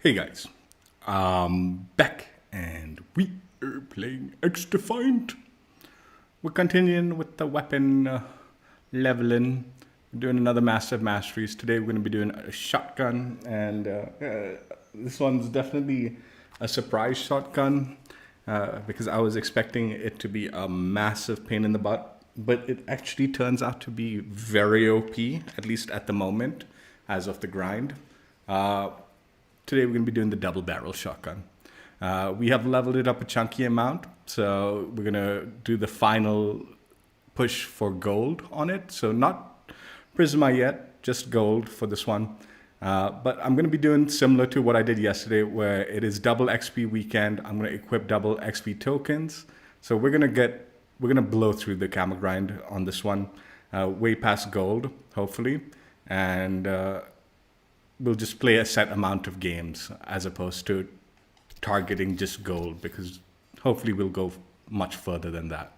Hey guys, back and we are playing XDefiant. We're continuing with the weapon leveling. We're doing another Massive Masteries. Today we're going to be doing a shotgun, and this one's definitely a surprise shotgun because I was expecting it to be a massive pain in the butt, but it actually turns out to be very OP, at least at the moment, as of the grind. Today we're going to be doing the double barrel shotgun. We have leveled it up a chunky amount, so we're going to do the final push for gold on it. So not Prisma yet, just gold for this one. But I'm going to be doing similar to what I did yesterday, where it is double XP weekend. I'm going to equip double XP tokens. So we're going to blow through the camo grind on this one, way past gold, hopefully. And we'll just play a set amount of games as opposed to targeting just gold, because hopefully we'll go much further than that.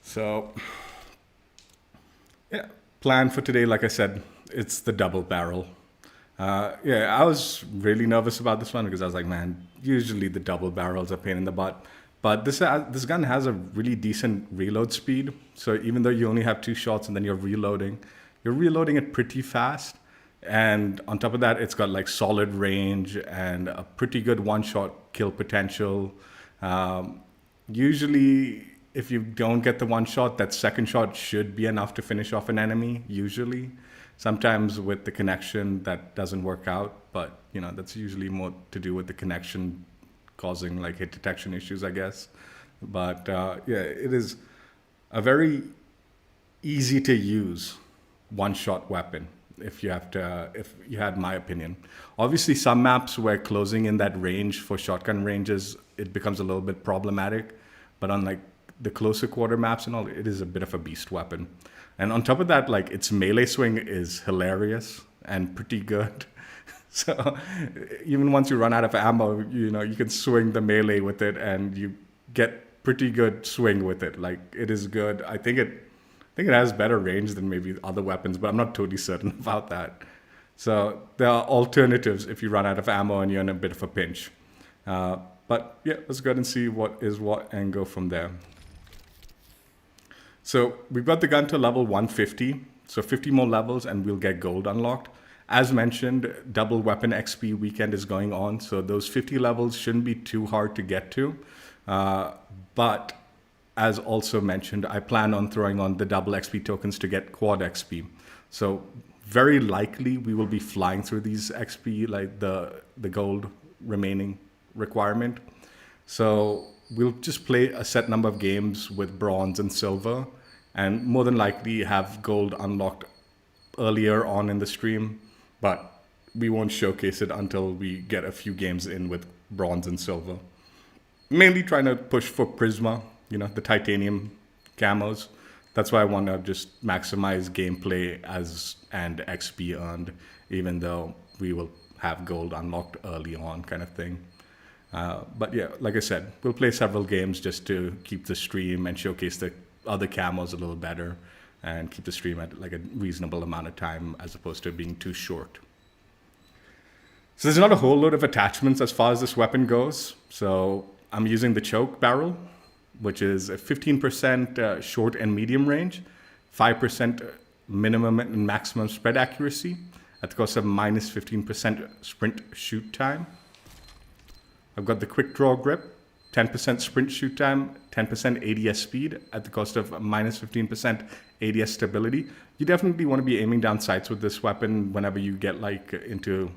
So yeah, plan for today, like I said, it's the double barrel. Yeah, I was really nervous about this one because I was like, man, usually the double barrels are a pain in the butt. But this gun has a really decent reload speed. So even though you only have 2 shots and then you're reloading it pretty fast. And on top of that, it's got like solid range and a pretty good one-shot kill potential. Usually, if you don't get the one shot, that second shot should be enough to finish off an enemy, usually. Sometimes with the connection, that doesn't work out, but you know, that's usually more to do with the connection causing like hit detection issues, I guess. But yeah, it is a very easy to use one-shot weapon. If you had my opinion. Obviously, some maps where closing in that range for shotgun ranges, it becomes a little bit problematic. But on like the closer quarter maps and all, it is a bit of a beast weapon. And on top of that, like its melee swing is hilarious and pretty good. So even once you run out of ammo, you know, you can swing the melee with it and you get pretty good swing with it. Like it is good. I think it has better range than maybe other weapons, but I'm not totally certain about that. So there are alternatives if you run out of ammo and you're in a bit of a pinch. But yeah, let's go ahead and see what is what and go from there. So we've got the gun to level 150. So 50 more levels and we'll get gold unlocked. As mentioned, double weapon XP weekend is going on. So those 50 levels shouldn't be too hard to get to. But as also mentioned, I plan on throwing on the double XP tokens to get quad XP. So very likely we will be flying through these XP, like the gold remaining requirement. So we'll just play a set number of games with bronze and silver, and more than likely have gold unlocked earlier on in the stream, but we won't showcase it until we get a few games in with bronze and silver. Mainly trying to push for Prisma, you know, the titanium camos. That's why I want to just maximize gameplay and XP earned, even though we will have gold unlocked early on, kind of thing. But yeah, like I said, we'll play several games just to keep the stream and showcase the other camos a little better and keep the stream at like a reasonable amount of time as opposed to being too short. So there's not a whole load of attachments as far as this weapon goes. So I'm using the choke barrel, which is a 15% short and medium range, 5% minimum and maximum spread accuracy at the cost of minus 15% sprint shoot time. I've got the quick draw grip, 10% sprint shoot time, 10% ADS speed at the cost of minus 15% ADS stability. You definitely want to be aiming down sights with this weapon whenever you get like into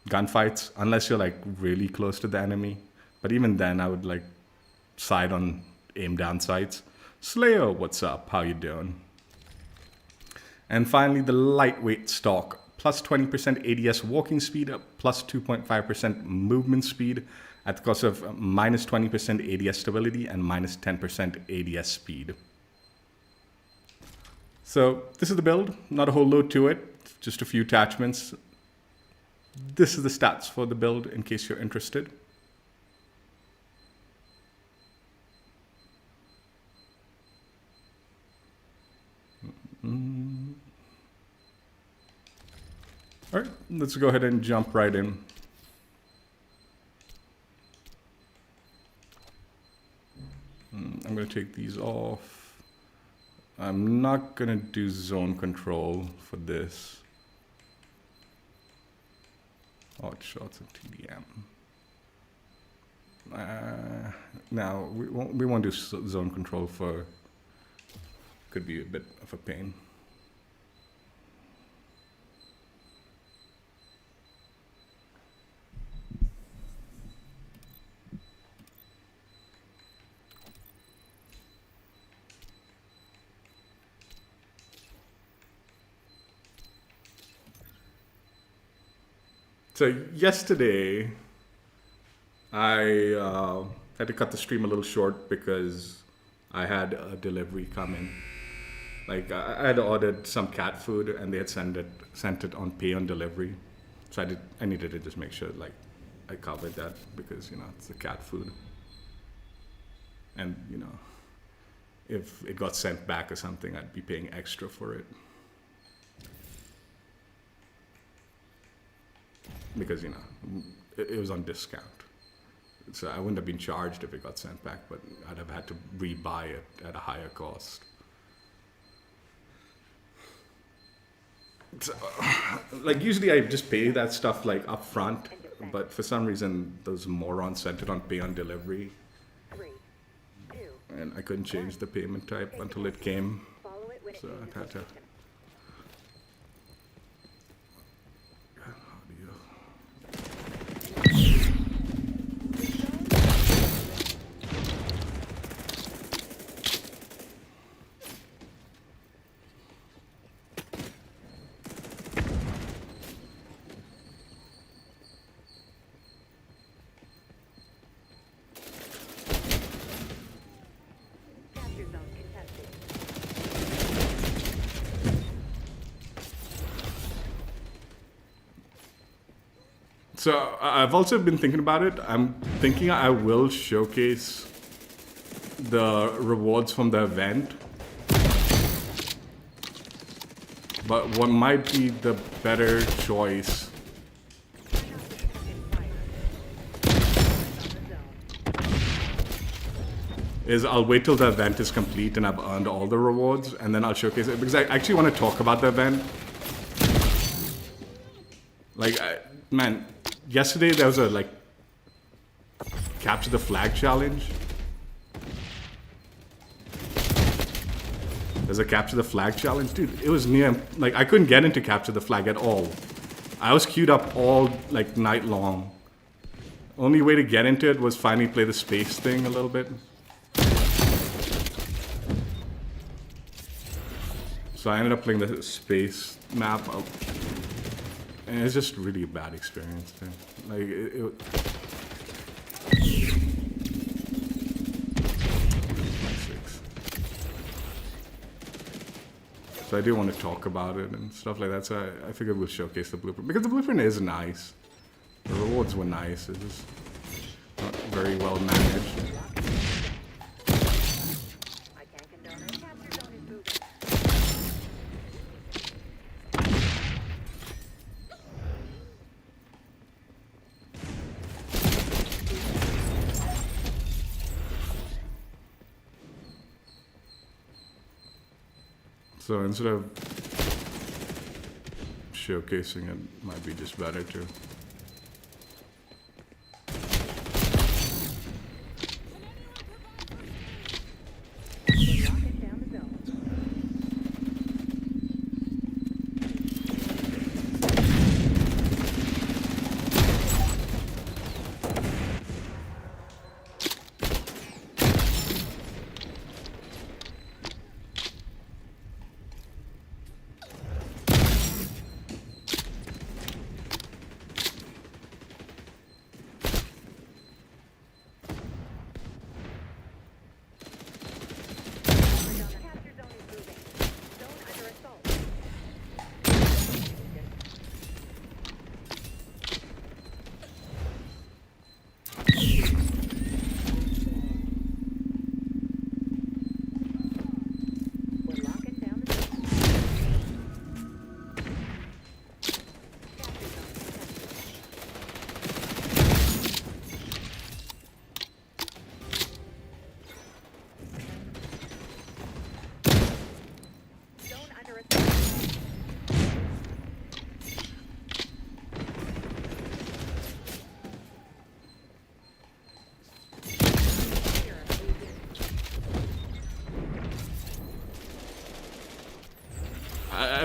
gunfights, unless you're like really close to the enemy. But even then, I would like side on aim down sights. Slayer, what's up? How you doing? And finally, the lightweight stock. Plus 20% ADS walking speed, plus 2.5% movement speed at the cost of minus 20% ADS stability and minus 10% ADS speed. So this is the build. Not a whole load to it. Just a few attachments. This is the stats for the build in case you're interested. All right, let's go ahead and jump right in. going to take these off. I'm not going to do zone control for this. Odd shots of TDM. Now, we won't do zone control for, could be a bit of a pain. So yesterday, I had to cut the stream a little short because I had a delivery come in. Like I had ordered some cat food and they had sent it on pay on delivery. So I needed to just make sure like I covered that because it's the cat food. And if it got sent back or something, I'd be paying extra for it. Because it was on discount. So I wouldn't have been charged if it got sent back, but I'd have had to rebuy it at a higher cost. So, like usually I just pay that stuff like up front, but for some reason those morons sent it on pay on delivery. And I couldn't change the payment type until it came. So I had to. So I've also been thinking about it. I'm thinking I will showcase the rewards from the event. But what might be the better choice is I'll wait till the event is complete and I've earned all the rewards and then I'll showcase it because I actually want to talk about the event. Like, man, yesterday there was a capture the flag challenge. There's a capture the flag challenge, dude. It was near, like I couldn't get into capture the flag at all. I was queued up all night long. Only way to get into it was finally play the space thing a little bit. So I ended up playing the space map. And it's just really a bad experience, dude. Like, So I do want to talk about it and stuff like that. So I figured we'll showcase the blueprint. Because the blueprint is nice. The rewards were nice. It's just not very well managed. So instead of showcasing it, might be just better to.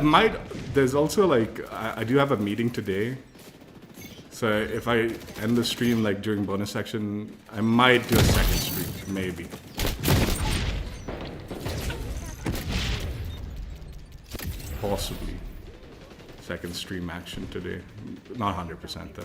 might. There's also like I do have a meeting today, so if I end the stream like during bonus section, I might do a second stream, maybe. Possibly. Second stream action today. Not 100% though.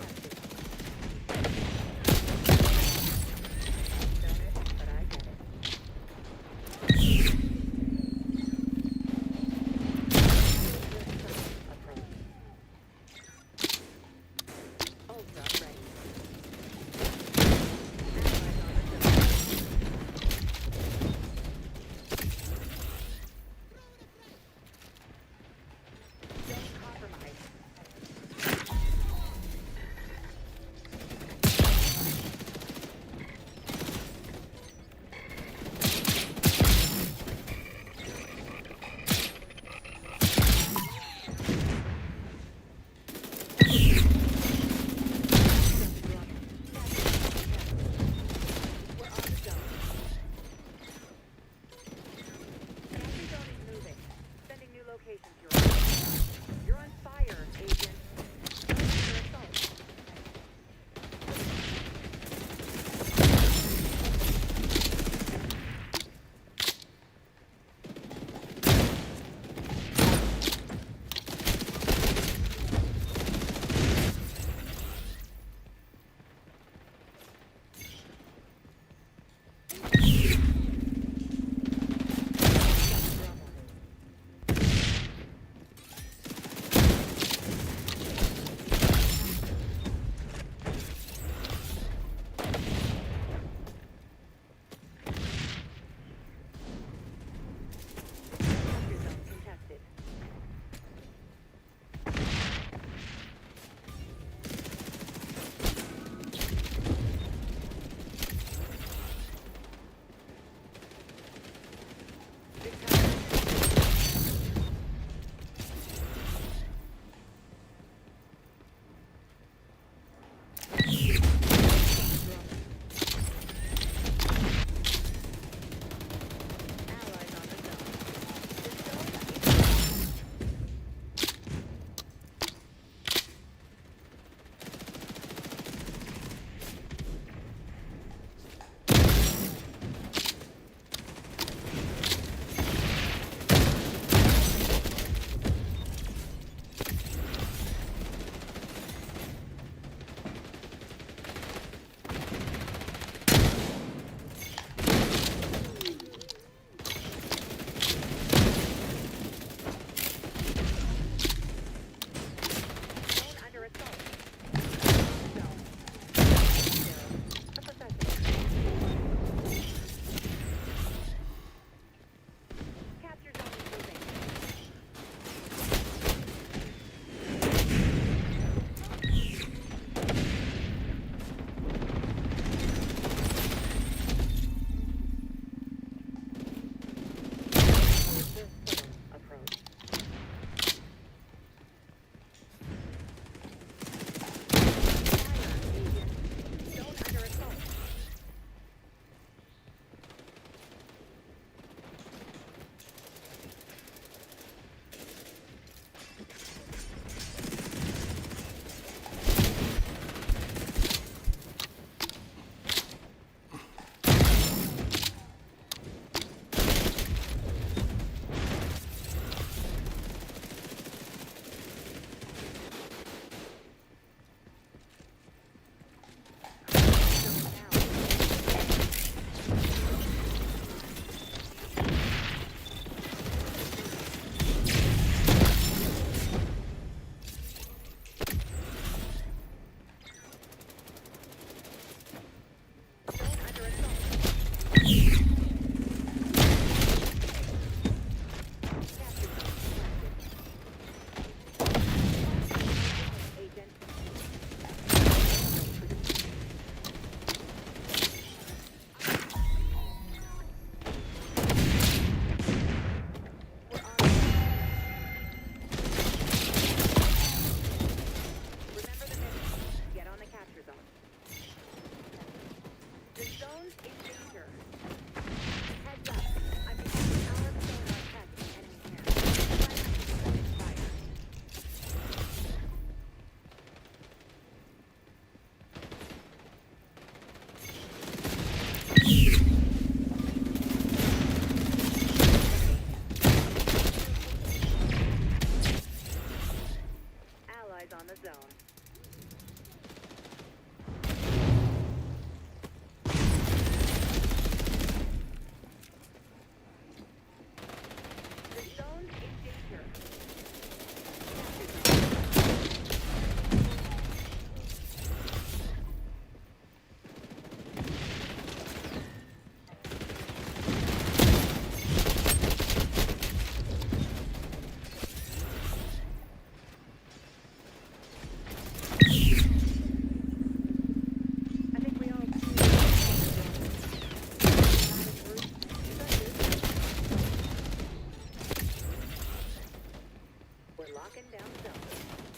locking down zone.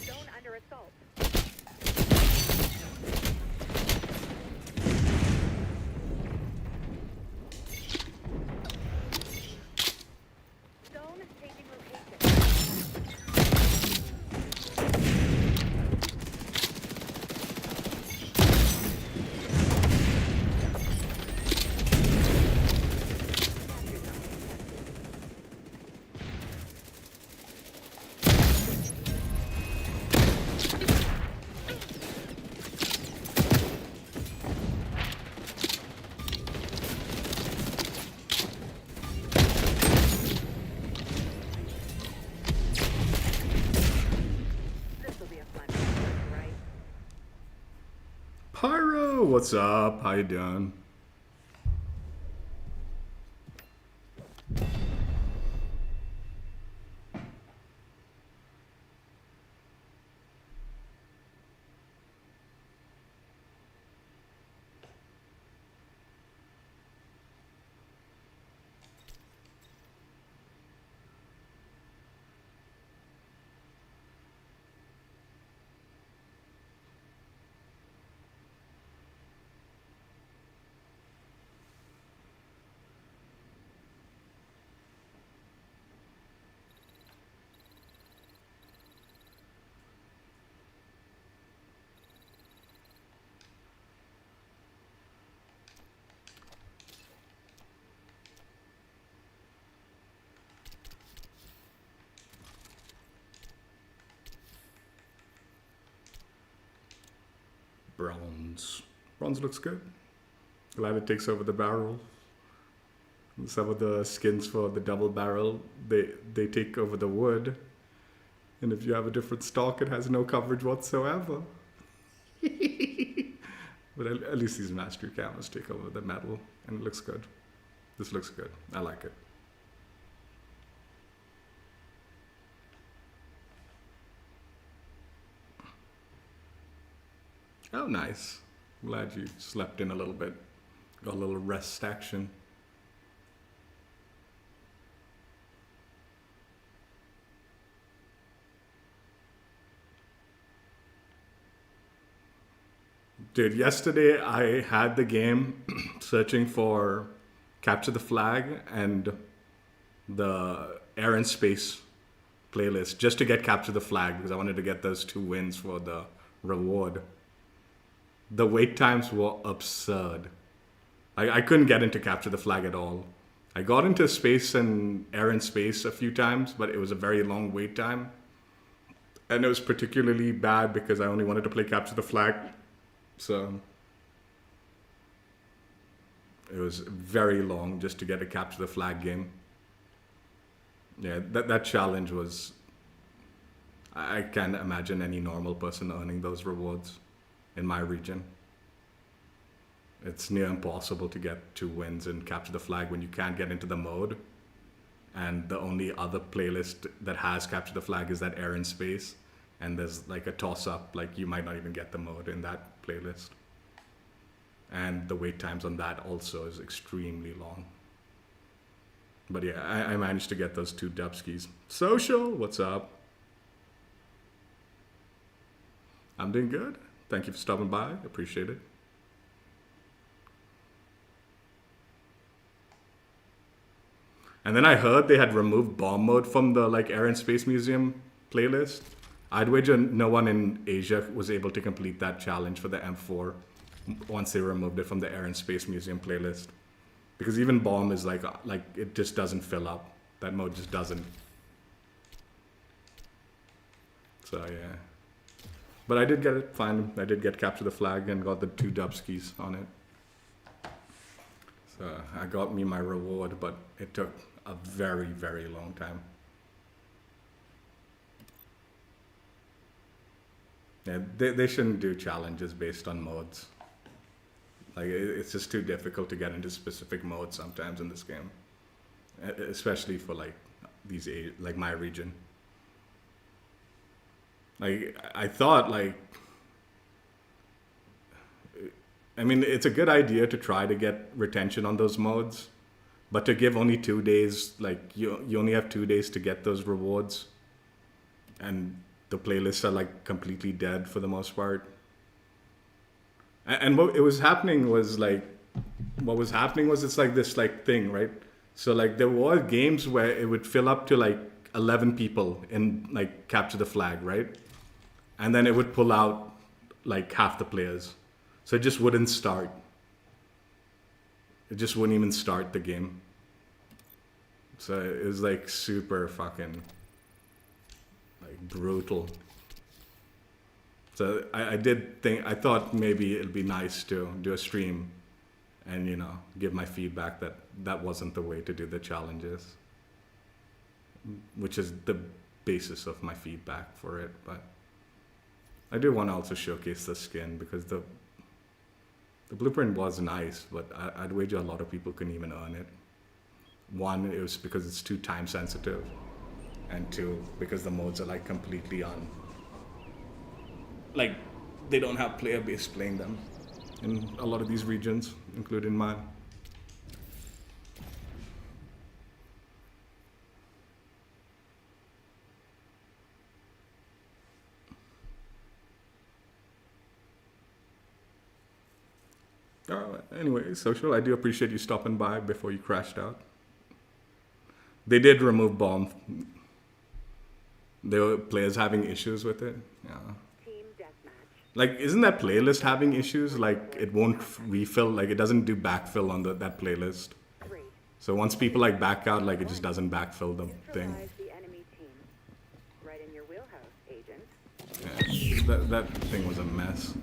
Zone under assault. Zone changing location. This will be a fun one, right? Pyro, what's up? How you doing? Bronze. Bronze looks good. Glad it takes over the barrel. Some of the skins for the double barrel, they take over the wood. And if you have a different stock, it has no coverage whatsoever. But at least these mastery camos take over the metal, and it looks good. This looks good. I like it. Oh, nice. Glad you slept in a little bit. Got a little rest action. Dude, yesterday I had the game searching for Capture the Flag and the Air and Space playlist just to get Capture the Flag because I wanted to get those 2 wins for the reward. The wait times were absurd. I couldn't get into Capture the Flag at all. I got into Space and Air and Space a few times, but it was a very long wait time. And it was particularly bad because I only wanted to play Capture the Flag. So it was very long just to get a Capture the Flag game. Yeah, that challenge was... I can't imagine any normal person earning those rewards in my region. It's near impossible to get 2 wins and Capture the Flag when you can't get into the mode. And the only other playlist that has Capture the Flag is that Air and Space. And there's like a toss-up, like you might not even get the mode in that playlist. And the wait times on that also is extremely long. But yeah, I managed to get those 2 dubskis. Social, what's up? I'm doing good. Thank you for stopping by. Appreciate it. And then I heard they had removed bomb mode from the like Air and Space Museum playlist. I'd wager no one in Asia was able to complete that challenge for the M4 once they removed it from the Air and Space Museum playlist. Because even bomb is like it just doesn't fill up. That mode just doesn't. So yeah. But I did get it fine. I did get Capture the Flag and got the 2 dubskis on it. So I got me my reward, but it took a very, very long time. Yeah, they shouldn't do challenges based on modes. Like, it's just too difficult to get into specific modes sometimes in this game. Especially for like these, like my region. Like, I thought like, I mean, it's a good idea to try to get retention on those modes, but to give only 2 days, like you only have 2 days to get those rewards. and the playlists are like completely dead for the most part. And what it was happening was like, what was happening was it's like this like thing, right? So like there were games where it would fill up to like 11 people in like capture the flag, right? And then it would pull out like half the players. So it just wouldn't start. It just wouldn't even start the game. So it was like super fucking like brutal. So I did think, I thought maybe it'd be nice to do a stream and, you know, give my feedback that that wasn't the way to do the challenges, which is the basis of my feedback for it. But I do want to also showcase the skin because the blueprint was nice, but I'd wager a lot of people couldn't even earn it. One, it was because it's too time sensitive, and two, because the modes are like completely on. Like, they don't have player base playing them in a lot of these regions, including mine. Anyway, Social, I do appreciate you stopping by before you crashed out. They did remove bomb. There were players having issues with it. Yeah. Team deathmatch. Like, isn't that playlist having issues? Like, it won't refill. Like, it doesn't do backfill on that playlist. 3. So once people like back out, like it just doesn't backfill the thing. Neutralize the enemy team. Right in your wheelhouse, agent. Yeah, that thing was a mess.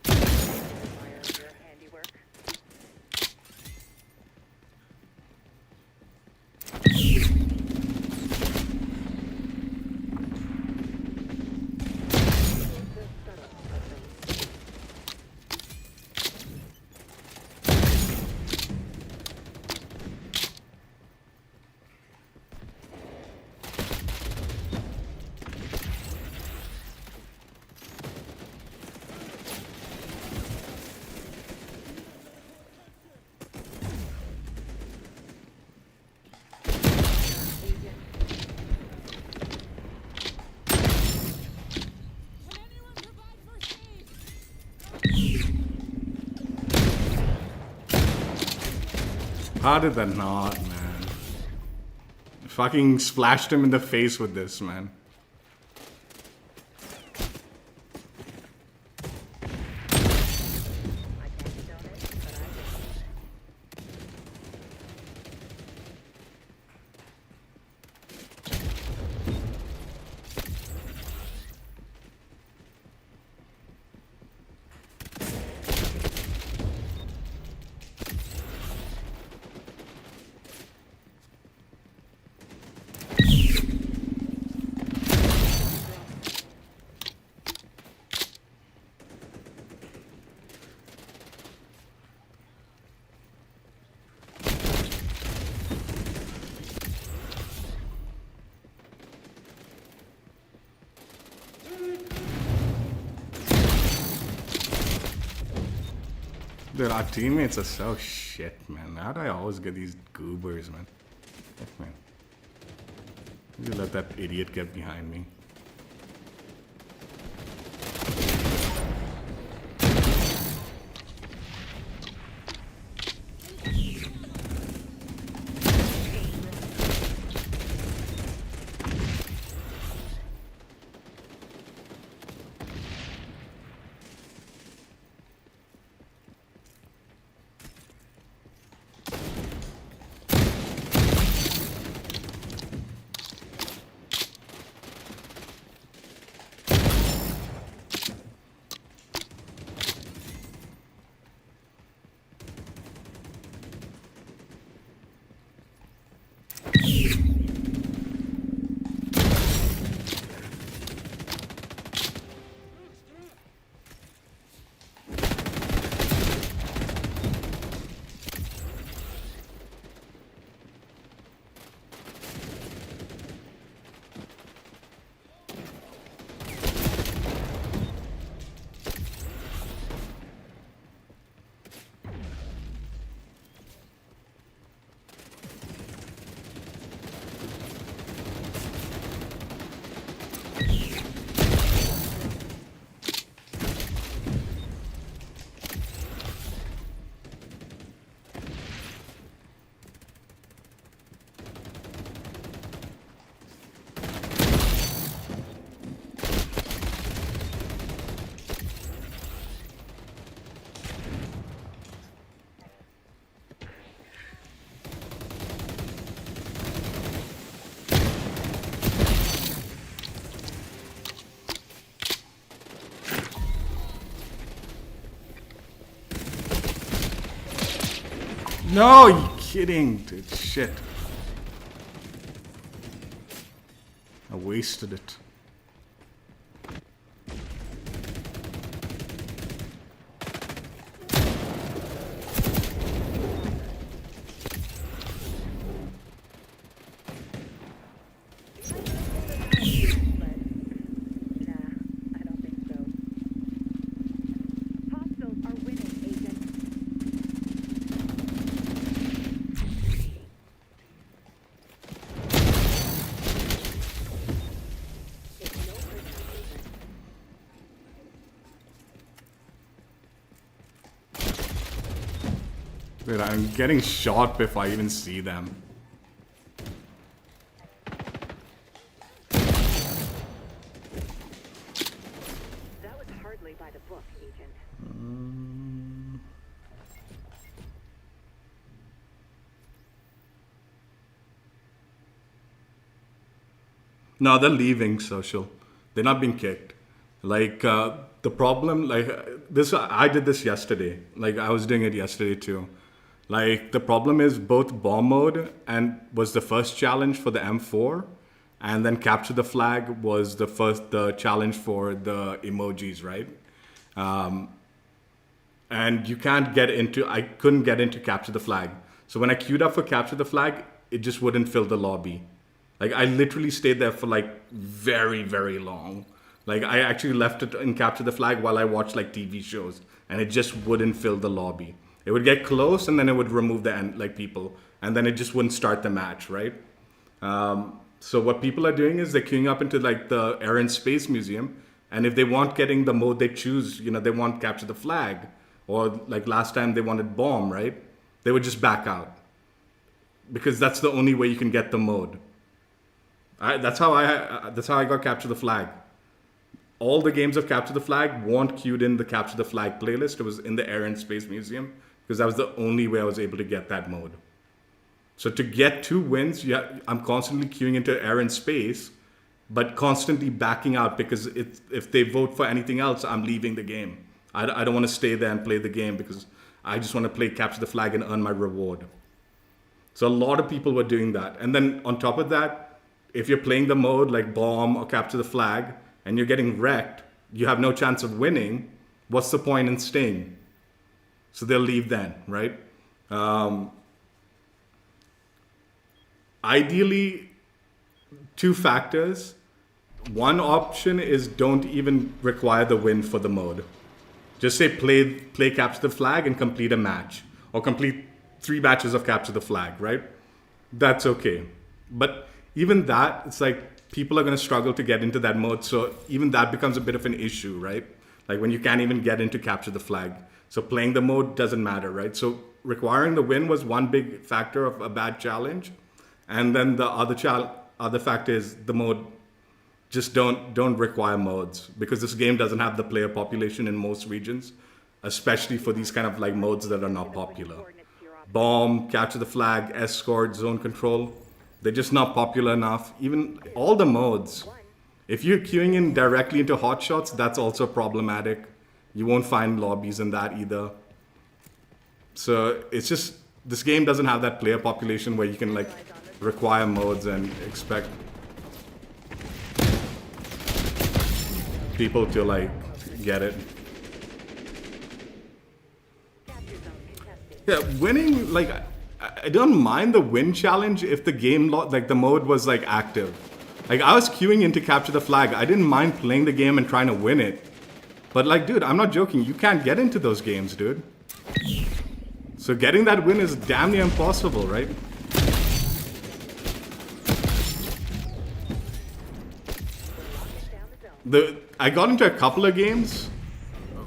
Admire your handiwork. The subtle weapons. How did that not, man? Fucking splashed him in the face with this, man. I can't condone it, but I will. Dude, our teammates are so shit, man. How do I always get these goobers, man? Fuck, man. You let that idiot get behind me. No, you kidding, dude. Shit. I wasted it. Nah, I don't think so. Hostiles are winning, Agent. Dude, I'm getting shot before I even see them. That was hardly by the book, Agent. No, they're leaving social. They're not being kicked. Like the problem, like this, I did this yesterday. Like I was doing it yesterday too. Like the problem is both bomb mode and was the first challenge for the M4, and then capture the flag was the challenge for the emojis, right? And you can't get into. I couldn't get into capture the flag. So when I queued up for capture the flag, it just wouldn't fill the lobby. Like I literally stayed there for like very, very long. Like I actually left it in capture the flag while I watched like TV shows, and it just wouldn't fill the lobby. It would get close, and then it would remove the end, like people, and then it just wouldn't start the match, right? So what people are doing is they're queuing up into like the Air and Space Museum, and if they want getting the mode they choose, you know, they want capture the flag, or like last time they wanted bomb, right? They would just back out because that's the only way you can get the mode. That's how I got capture the flag. All the games of capture the flag weren't queued in the capture the flag playlist. It was in the Air and Space Museum because that was the only way I was able to get that mode. So to get 2 wins, I'm constantly queuing into Air and Space, but constantly backing out because if they vote for anything else, I'm leaving the game. I don't want to stay there and play the game because I just want to play capture the flag and earn my reward. So a lot of people were doing that. And then on top of that, if you're playing the mode like bomb or capture the flag and you're getting wrecked, you have no chance of winning. What's the point in staying? So they'll leave then, right? Ideally, 2 factors. One option is don't even require the win for the mode. Just say play capture the flag and complete a match, or complete 3 matches of capture the flag, right? That's okay. But even that, it's like people are going to struggle to get into that mode. So even that becomes a bit of an issue, right? Like when you can't even get into capture the flag. So playing the mode doesn't matter, right? So requiring the win was one big factor of a bad challenge. And then the other factor is the mode. Just don't require modes because this game doesn't have the player population in most regions, especially for these kind of like modes that are not popular. Bomb, capture the flag, escort, zone control. They're just not popular enough. Even all the modes. If you're queuing in directly into hotshots, that's also problematic. You won't find lobbies in that either. So it's just, this game doesn't have that player population where you can like require modes and expect people to like get it. Yeah, winning, like I don't mind the win challenge if the game like the mode was like active. Like I was queuing in to capture the flag. I didn't mind playing the game and trying to win it. But like, dude, I'm not joking. You can't get into those games, dude. So getting that win is damn near impossible, right? I got into a couple of games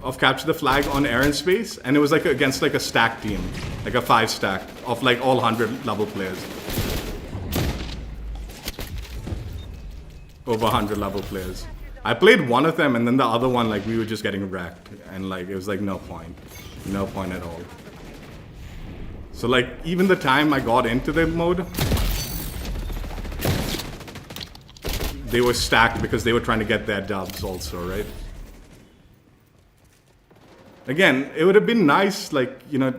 of capture the flag on Air and Space, and it was like against like a stack team, like a 5 stack of like all 100 level players. Over 100 level players. I played one of them, and then the other one, like we were just getting wrecked, and like it was like no point at all. So like even the time I got into the mode, they were stacked because they were trying to get their dubs also, right? Again, it would have been nice, like, you know,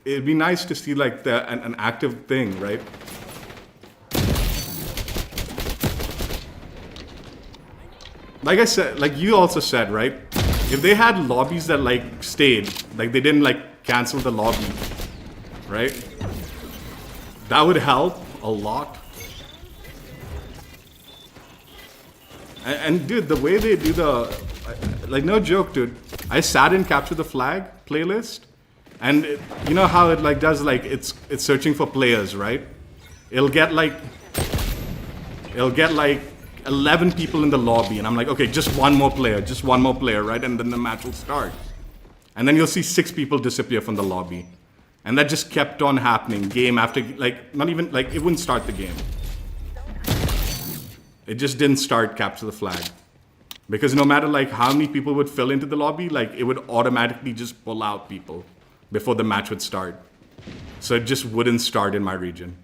it'd be nice to see like an active thing, right? Like I said, like you also said, right? If they had lobbies that like stayed, like they didn't like cancel the lobby, right? That would help a lot. And dude, the way they do like no joke, dude. I sat in Capture the Flag playlist, and you know how it like does like it's searching for players, right? It'll get like 11 people in the lobby, and I'm like, okay, just one more player, right? And then the match will start. And then you'll see 6 people disappear from the lobby. And that just kept on happening, game after, like, not even, like, it wouldn't start the game. It just didn't start Capture the Flag. Because no matter, like, how many people would fill into the lobby, like, it would automatically just pull out people before the match would start. So it just wouldn't start in my region.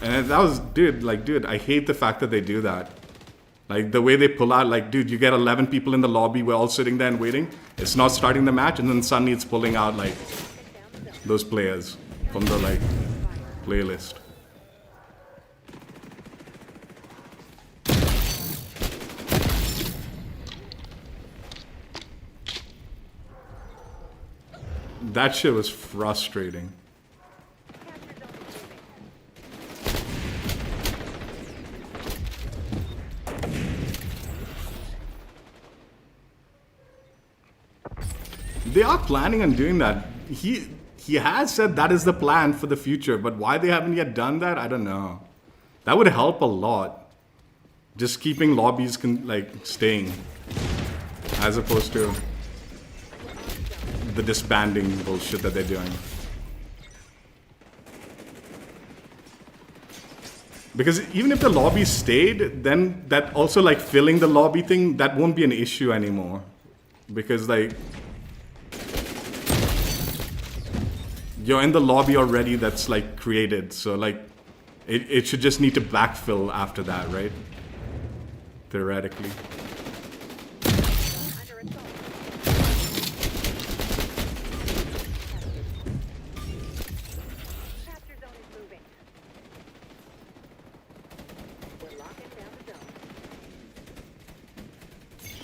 And that was, dude, I hate the fact that they do that. Like, the way they pull out, like, dude, you get 11 people in the lobby, we're all sitting there and waiting. It's not starting the match, and then suddenly it's pulling out, like, those players from the, like, playlist. That shit was frustrating. They are planning on doing that. He has said that is the plan for the future, but why they haven't yet done that, I don't know. That would help a lot. Just keeping lobbies staying, as opposed to the disbanding bullshit that they're doing. Because even if the lobby stayed, then that also like filling the lobby thing, that won't be an issue anymore. Because like, you're in the lobby already that's like created, so like it should just need to backfill after that, right? Theoretically.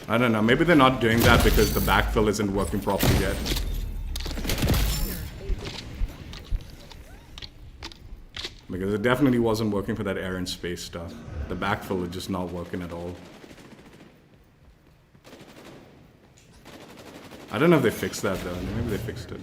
I don't know, maybe they're not doing that because the backfill isn't working properly yet. Because it definitely wasn't working for that air and space stuff. The backfill is just not working at all. I don't know if they fixed that though. Maybe they fixed it.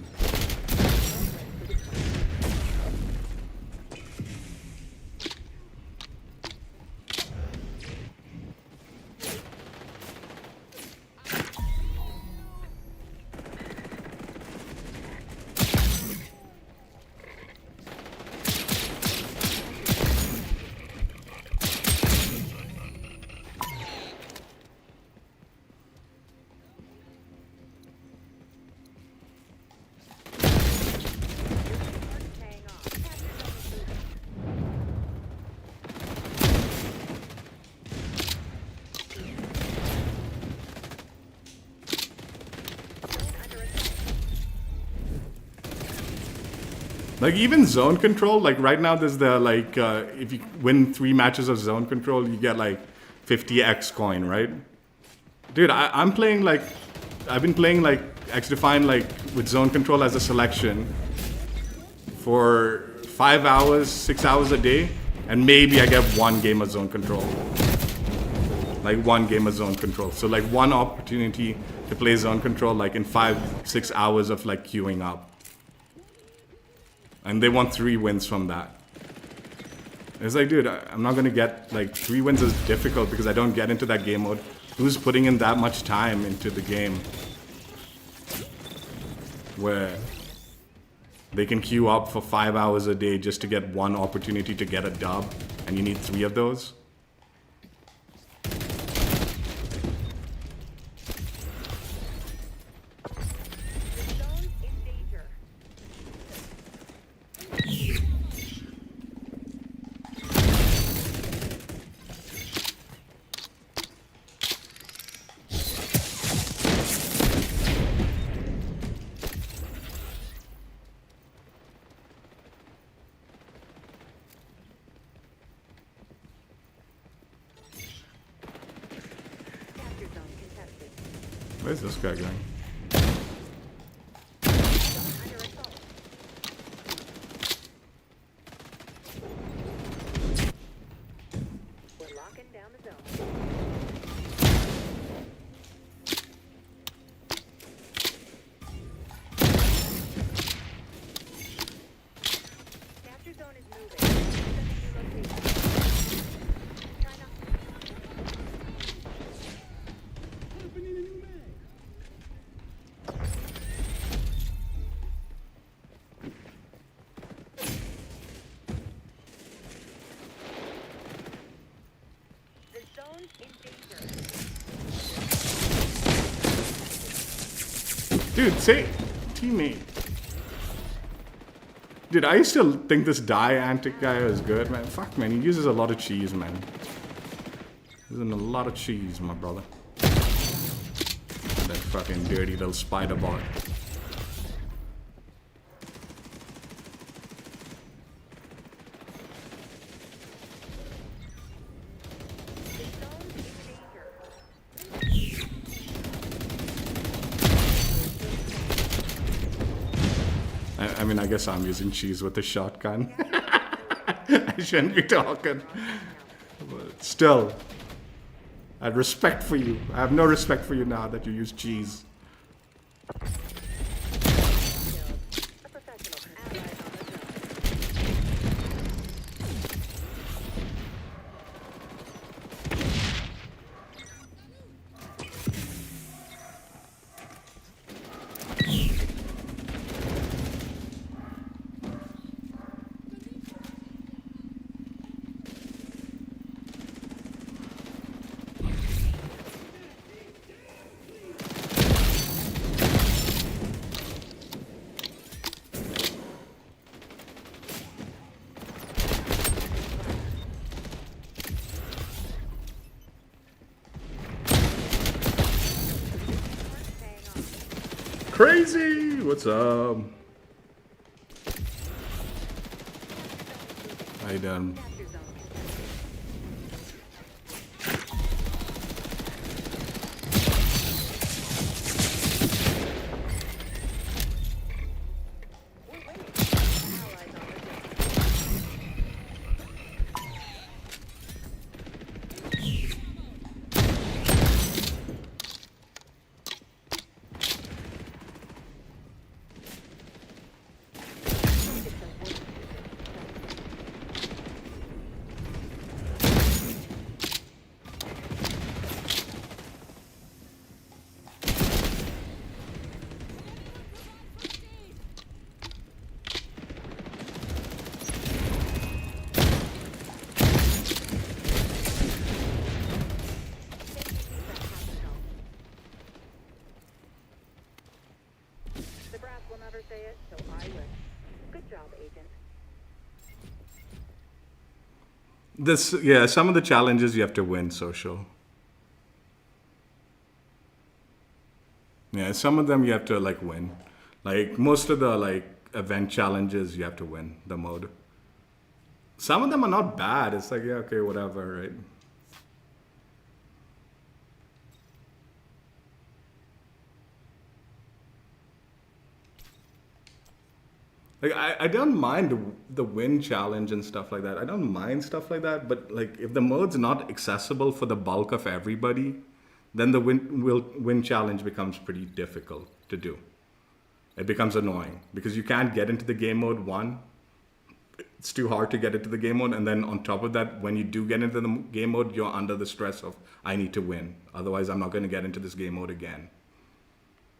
Like even zone control, like right now there's the like, if you win 3 matches of zone control, you get like 50x coin, right? Dude, I'm playing like, I've been playing like XDefiant like with zone control as a selection for 5 hours, 6 hours a day, and maybe I get 1 game of zone control. Like 1 game of zone control. So like 1 opportunity to play zone control like in 5-6 hours of like queuing up. And they want 3 wins from that. It's like, dude, I'm not gonna get, like, 3 wins is difficult because I don't get into that game mode. Who's putting in that much time into the game? Where they can queue up for 5 hours a day just to get 1 opportunity to get a dub, and you need 3 of those? Where's this guy going? Under assault. We're locking down the zone. Capture zone is moving. Sending new location. Try not The zone's in danger. Dude, say teammate. Dude, I used to think this Diantic guy was good, man. Fuck, man, he uses a lot of cheese, man. Using a lot of cheese, my brother. That fucking dirty little spider bot. The zone's in danger. I mean, I guess I'm using cheese with a shotgun. I shouldn't be talking. But still, I had respect for you. I have no respect for you now that you use cheese. A professional. Allies on the zone. Paying off. Crazy! What's up? How you doing? Capture zone. We're winning. Allies on the zone. The brass will never say it, so I will. Good job, Agent. This, yeah, some of the challenges you have to win social. Yeah, some of them you have to like win. Like most of the like event challenges you have to win the mode. Some of them are not bad. It's like, yeah, okay, whatever, right? Like I don't mind the win challenge and stuff like that. I don't mind stuff like that, but like if the mode's not accessible for the bulk of everybody, then the win challenge becomes pretty difficult to do. It becomes annoying because you can't get into the game mode. One, it's too hard to get into the game mode, and then on top of that, when you do get into the game mode, you're under the stress of I need to win. Otherwise, I'm not going to get into this game mode again.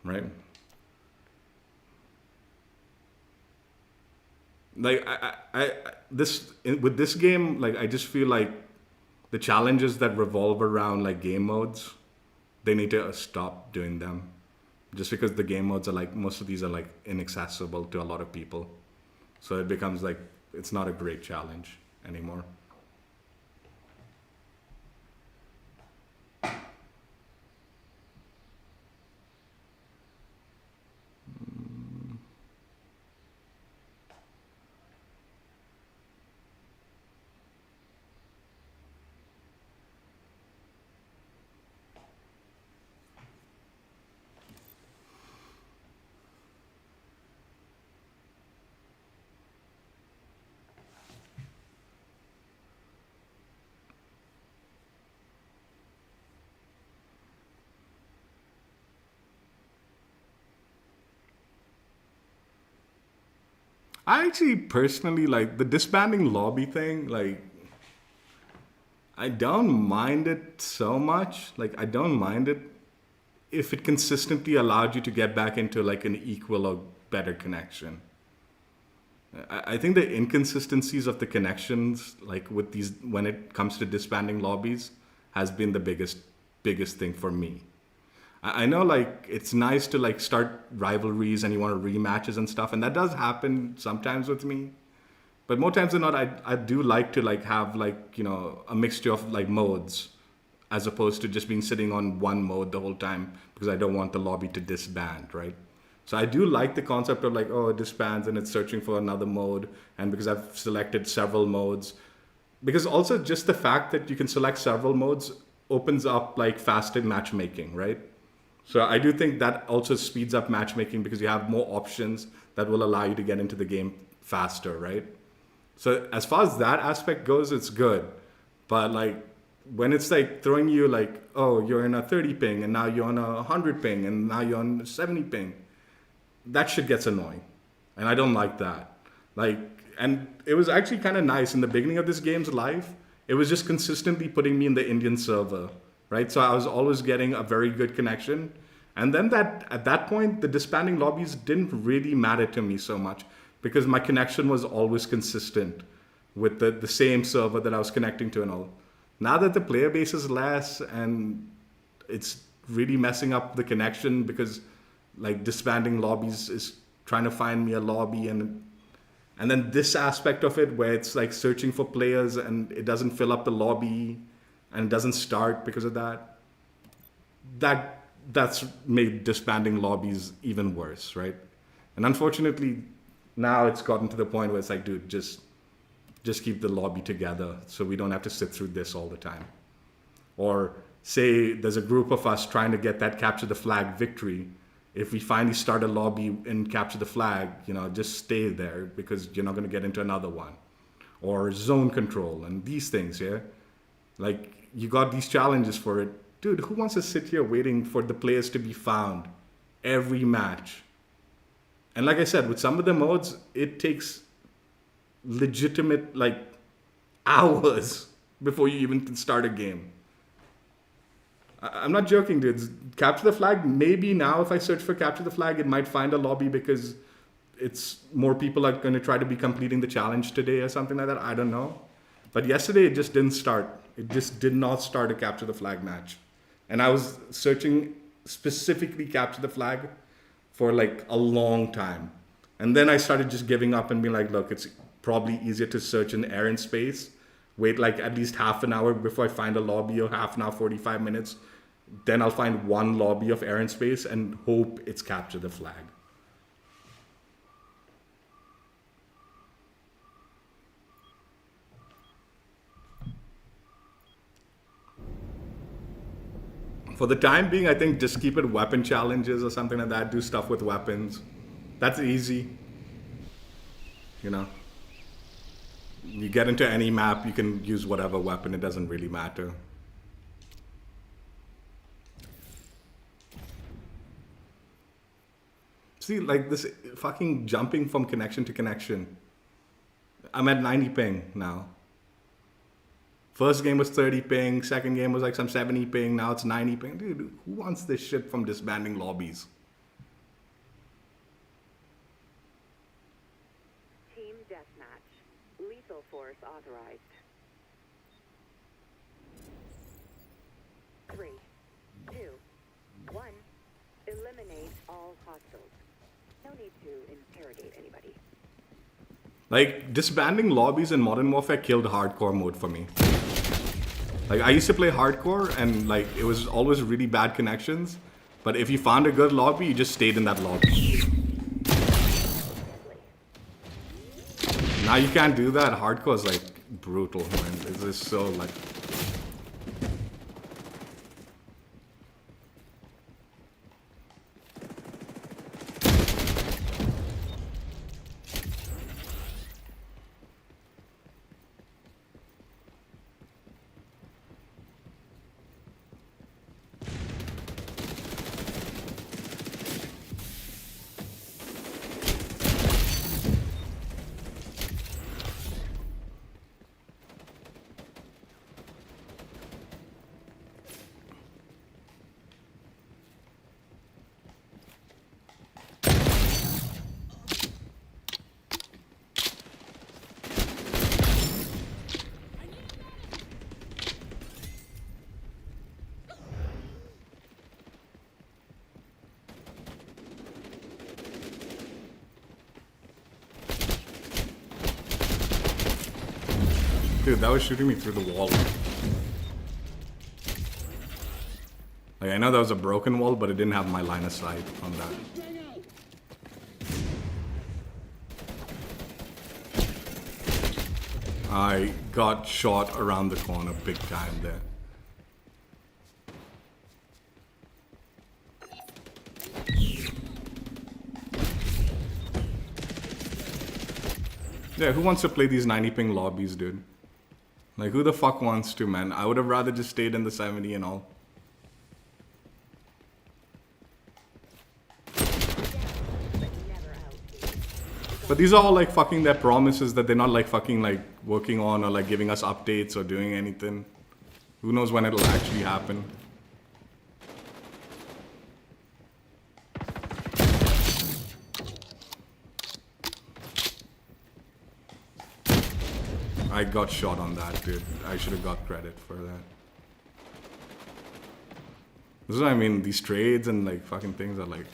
Right? Like with this game, like I just feel like the challenges that revolve around like game modes, they need to stop doing them, just because the game modes are like most of these are like inaccessible to a lot of people, so it becomes like it's not a great challenge anymore. I actually personally like the disbanding lobby thing. Like, I don't mind it so much. Like, I don't mind it if it consistently allowed you to get back into like an equal or better connection. I think the inconsistencies of the connections, like with these, when it comes to disbanding lobbies, has been the biggest thing for me. I know like it's nice to like start rivalries and you want rematches and stuff, and that does happen sometimes with me. But more times than not, I do like to like have like, you know, a mixture of like modes as opposed to just being sitting on one mode the whole time because I don't want the lobby to disband, right? So I do like the concept of like, oh, it disbands and it's searching for another mode. And because I've selected several modes, because also just the fact that you can select several modes opens up like faster matchmaking, right? So I do think that also speeds up matchmaking because you have more options that will allow you to get into the game faster, right? So as far as that aspect goes, it's good. But like when it's like throwing you like, oh, you're in a 30 ping and now you're on a 100 ping and now you're on 70 ping, that shit gets annoying. And I don't like that. Like, and it was actually kind of nice in the beginning of this game's life. It was just consistently putting me in the Indian server, right? So I was always getting a very good connection. And then that at that point, the disbanding lobbies didn't really matter to me so much because my connection was always consistent with the same server that I was connecting to and all. Now that the player base is less and it's really messing up the connection because like disbanding lobbies is trying to find me a lobby and then this aspect of it where it's like searching for players and it doesn't fill up the lobby and it doesn't start because of that's made disbanding lobbies even worse, right? And unfortunately now it's gotten to the point where it's like, dude, just keep the lobby together so we don't have to sit through this all the time. Or say there's a group of us trying to get that capture the flag victory. If we finally start a lobby and capture the flag, you know, just stay there because you're not going to get into another one. Or zone control and these things, yeah? Like, you got these challenges for it. Dude, who wants to sit here waiting for the players to be found every match? And like I said, with some of the modes, it takes legitimate, like, hours before you even can start a game. I'm not joking, dude. Capture the flag, maybe now if I search for capture the flag, it might find a lobby because it's more people are going to try to be completing the challenge today or something like that. I don't know. But yesterday it just didn't start. It just did not start a capture the flag match. And I was searching specifically capture the flag for like a long time. And then I started just giving up and being like, look, it's probably easier to search in air and space. Wait like at least half an hour before I find a lobby or half an hour, 45 minutes. Then I'll find one lobby of air and space and hope it's capture the flag. For the time being, I think just keep it weapon challenges or something like that. Do stuff with weapons. That's easy. You know. You get into any map, you can use whatever weapon. It doesn't really matter. See, like this fucking jumping from connection to connection. I'm at 90 ping now. First game was 30 ping, second game was like some 70 ping, now it's 90 ping. Dude, who wants this shit from disbanding lobbies? Team deathmatch. Lethal force authorized. 3, 2, 1. Eliminate all hostiles. No need to interrogate anybody. Like, disbanding lobbies in Modern Warfare killed hardcore mode for me. Like, I used to play hardcore and like, it was always really bad connections. But if you found a good lobby, you just stayed in that lobby. Now you can't do that. Hardcore is like brutal, man. It's just so like... Dude, that was shooting me through the wall. Like, I know that was a broken wall, but it didn't have my line of sight on that. I got shot around the corner big time there. Yeah, who wants to play these 90 ping lobbies, dude? Like, who the fuck wants to, man? I would have rather just stayed in the 70 and all. But these are all like fucking their promises that they're not like fucking like working on or like giving us updates or doing anything. Who knows when it'll actually happen. I got shot on that, dude. I should have got credit for that. This is what I mean, these trades and like fucking things are like...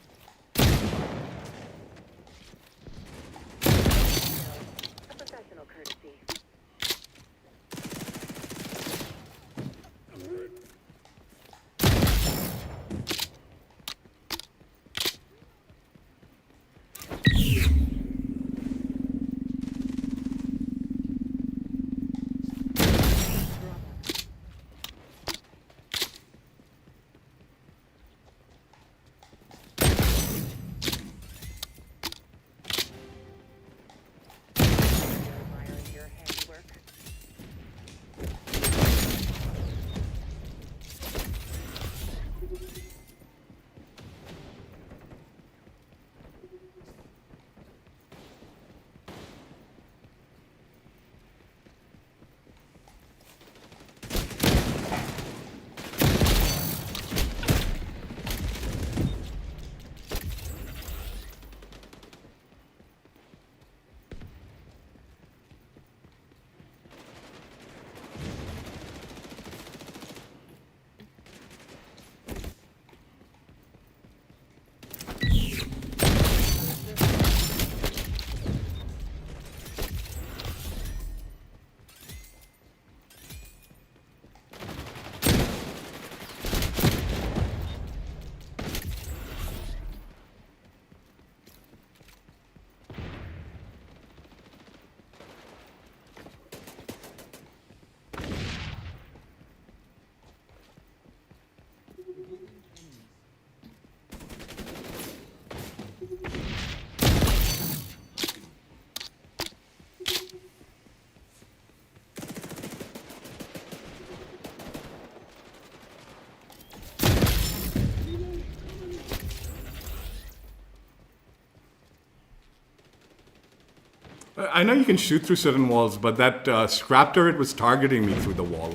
I know you can shoot through certain walls, but that scrap turret was targeting me through the wall.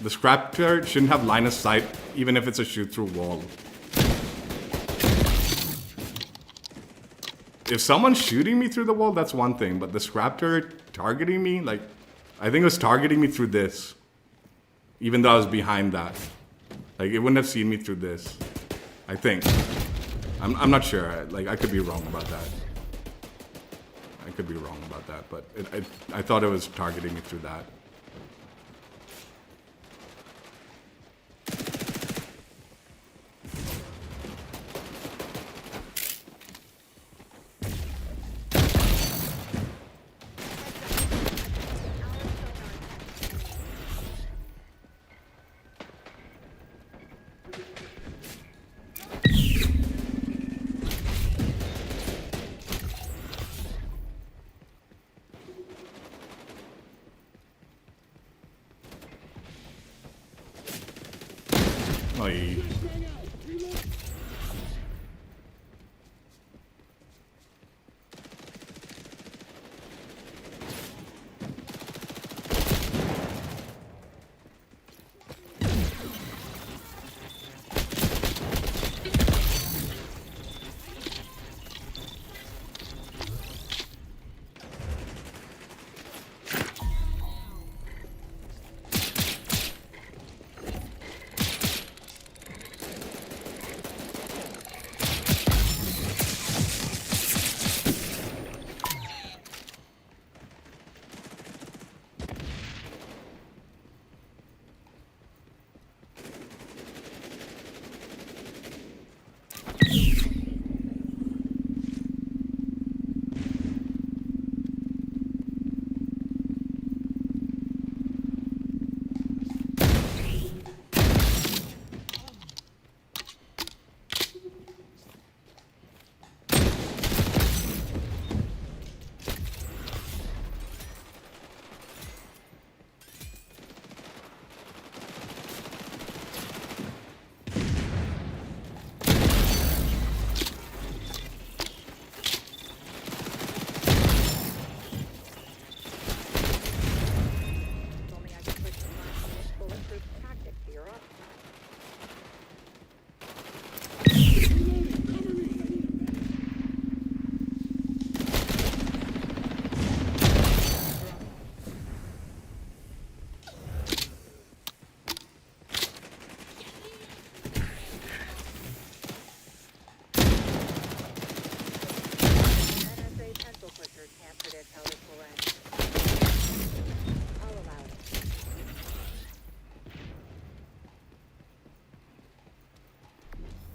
The scrap turret shouldn't have line of sight, even if it's a shoot-through wall. If someone's shooting me through the wall, that's one thing, but the scrap turret targeting me, like, I think it was targeting me through this. Even though I was behind that. Like, it wouldn't have seen me through this. I think. I'm not sure. Like, I could be wrong about that. I could be wrong about that, but I thought it was targeting me through that. Oy.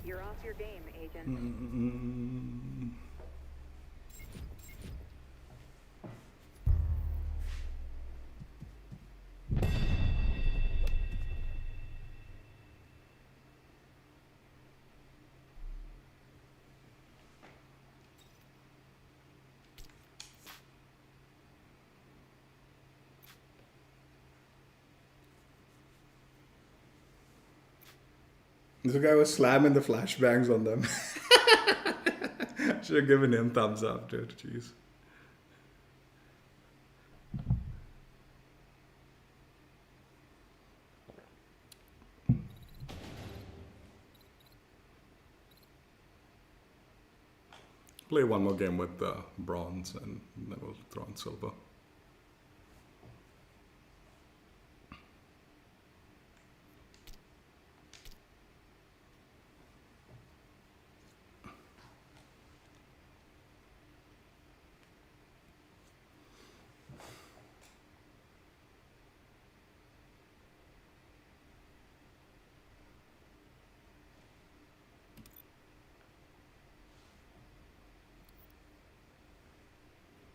You're off your game, Agent. This guy was slamming the flashbangs on them. Should have given him thumbs up, dude. Jeez. Play one more game with bronze and then we'll throw on silver.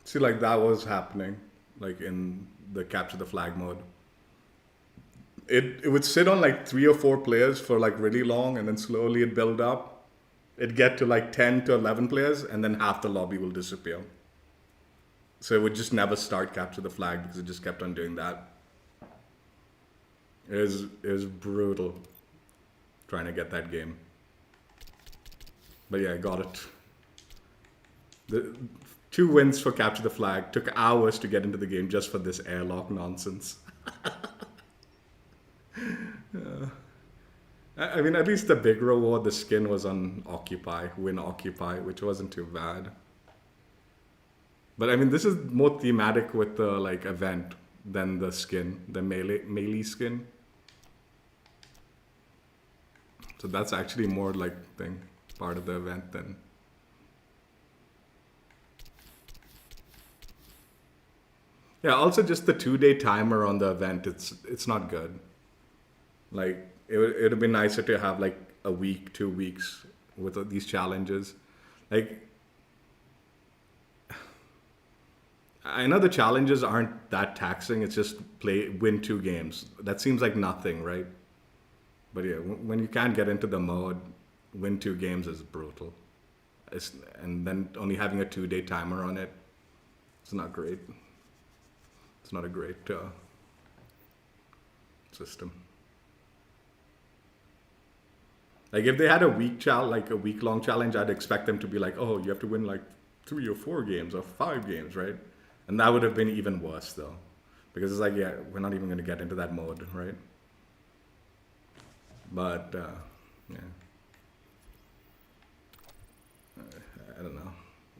See, like that was happening, like in the capture the flag mode. It would sit on like 3 or 4 players for like really long, and then slowly it build up. It'd get to like 10 to 11 players, and then half the lobby will disappear. So it would just never start capture the flag because it just kept on doing that. It was brutal trying to get that game. But yeah, I got it. The 2 wins for capture the flag. Took hours to get into the game just for this airlock nonsense. I mean, at least the big reward, the skin was on Occupy, win Occupy, which wasn't too bad. But I mean, this is more thematic with the like event than the skin, the melee skin. So that's actually more like part of the event than. Yeah, also just the 2-day timer on the event, it's not good. Like, it would have been nicer to have like a week, 2 weeks with these challenges. Like, I know the challenges aren't that taxing, it's just win 2 games. That seems like nothing, right? But yeah, when you can't get into the mode, win 2 games is brutal. And then only having a 2-day timer on it, it's not great. It's not a great system. Like if they had a week-long challenge, I'd expect them to be like, oh, you have to win like 3 or 4 games or 5 games, right? And that would have been even worse though, because it's like, yeah, we're not even going to get into that mode, right? But yeah, I don't know.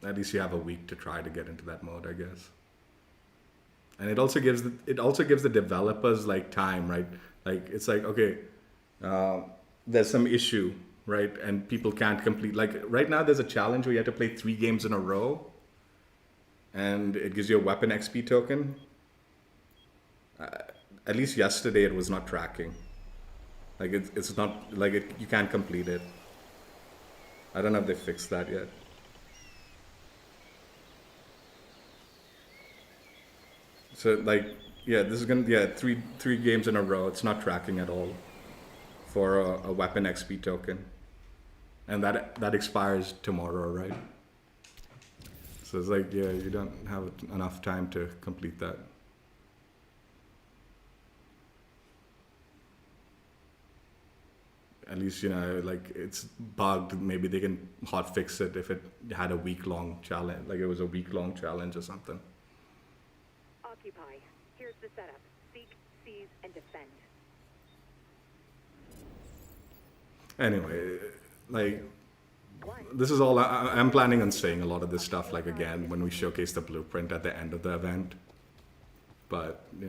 At least you have a week to try to get into that mode, I guess. And it also gives the developers like time, right? Like it's like, okay, there's some issue, right? And people can't complete. Like right now, there's a challenge where you have to play 3 games in a row, and it gives you a weapon XP token. At least yesterday, it was not tracking. Like it's not like you can't complete it. I don't know if they fixed that yet. So like, yeah, this is gonna three games in a row. It's not tracking at all for a weapon XP token, and that expires tomorrow, right? So it's like, yeah, you don't have enough time to complete that. At least, you know, like it's bugged. Maybe they can hot fix it if it had a week-long challenge, like it was a week-long challenge or something. Occupy. Here's the setup. Seek, seize, and defend. Anyway, like, this is all, I'm planning on saying a lot of this stuff, like, again, when we showcase the blueprint at the end of the event. But, yeah.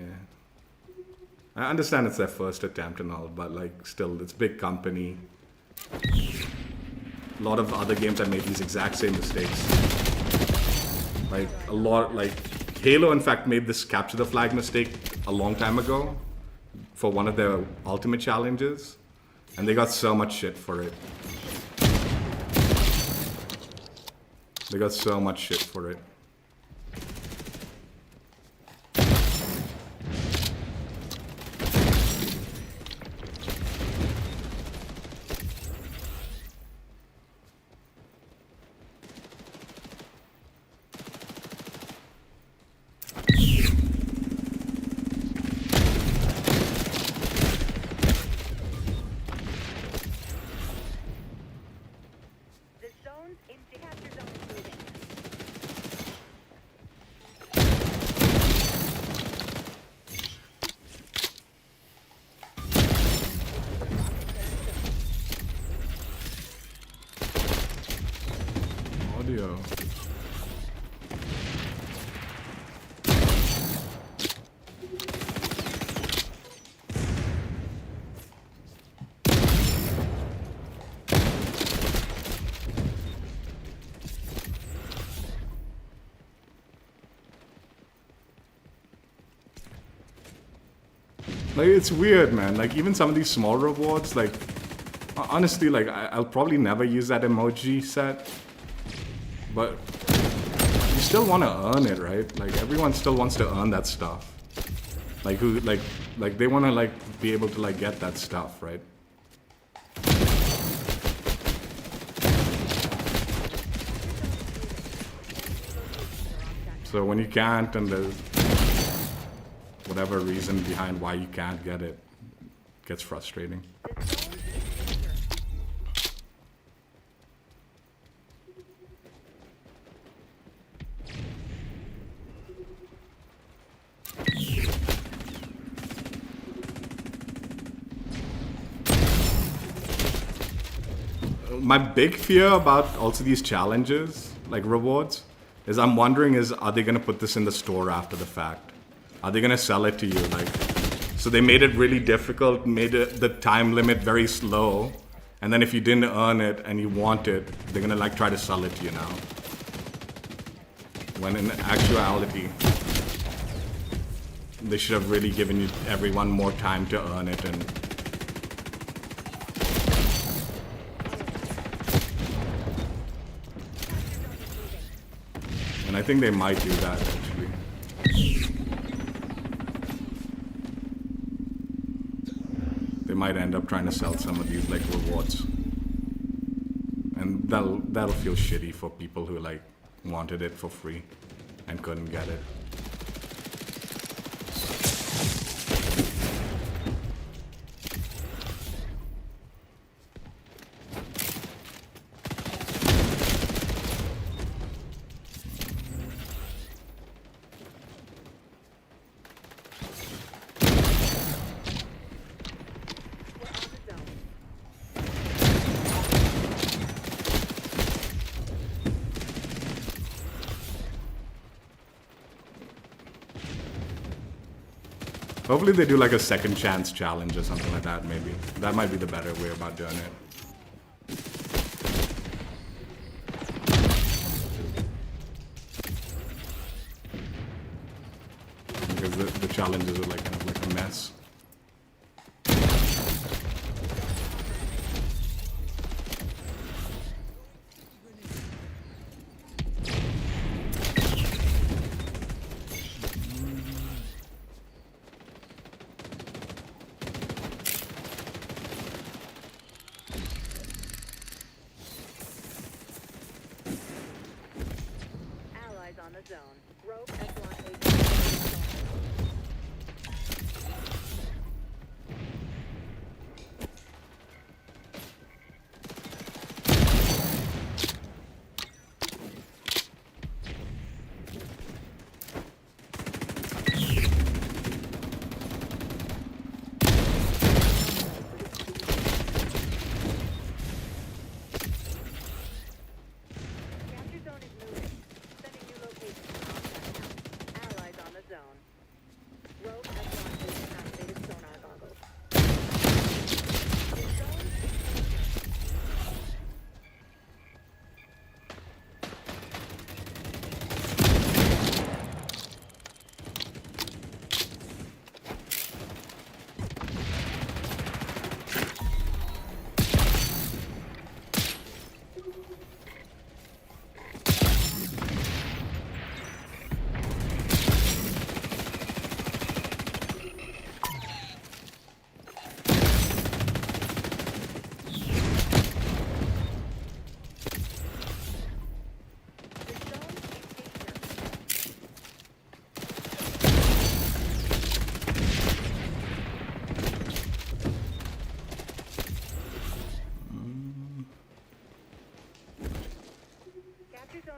I understand it's their first attempt and all, but, like, still, it's big company. A lot of other games have made these exact same mistakes. Like, a lot, like, Halo, in fact, made this capture the flag mistake a long time ago for one of their ultimate challenges, and they got so much shit for it. They got so much shit for it. The zone's empty. Capture zone is moving. Audio. Like, it's weird, man. Like, even some of these small rewards, like, honestly, like, I'll probably never use that emoji set. But you still want to earn it, right? Like, everyone still wants to earn that stuff. Like, like they want to, like, be able to, like, get that stuff, right? So when you can't, and there's whatever reason behind why you can't get it, gets frustrating. My big fear about also these challenges, like rewards, is I'm wondering are they gonna put this in the store after the fact? Are they gonna sell it to you? Like, so they made it really difficult, made the time limit very slow, and then if you didn't earn it and you want it, they're gonna like try to sell it to you now. When in actuality, they should have really given everyone more time to earn it. And I think they might do that, actually. They might end up trying to sell some of these, like, rewards. And that'll feel shitty for people who, like, wanted it for free and couldn't get it. Hopefully they do like a second chance challenge or something like that, maybe. That might be the better way about doing it. Because the challenges are like kind of like a mess. On the zone. Rogue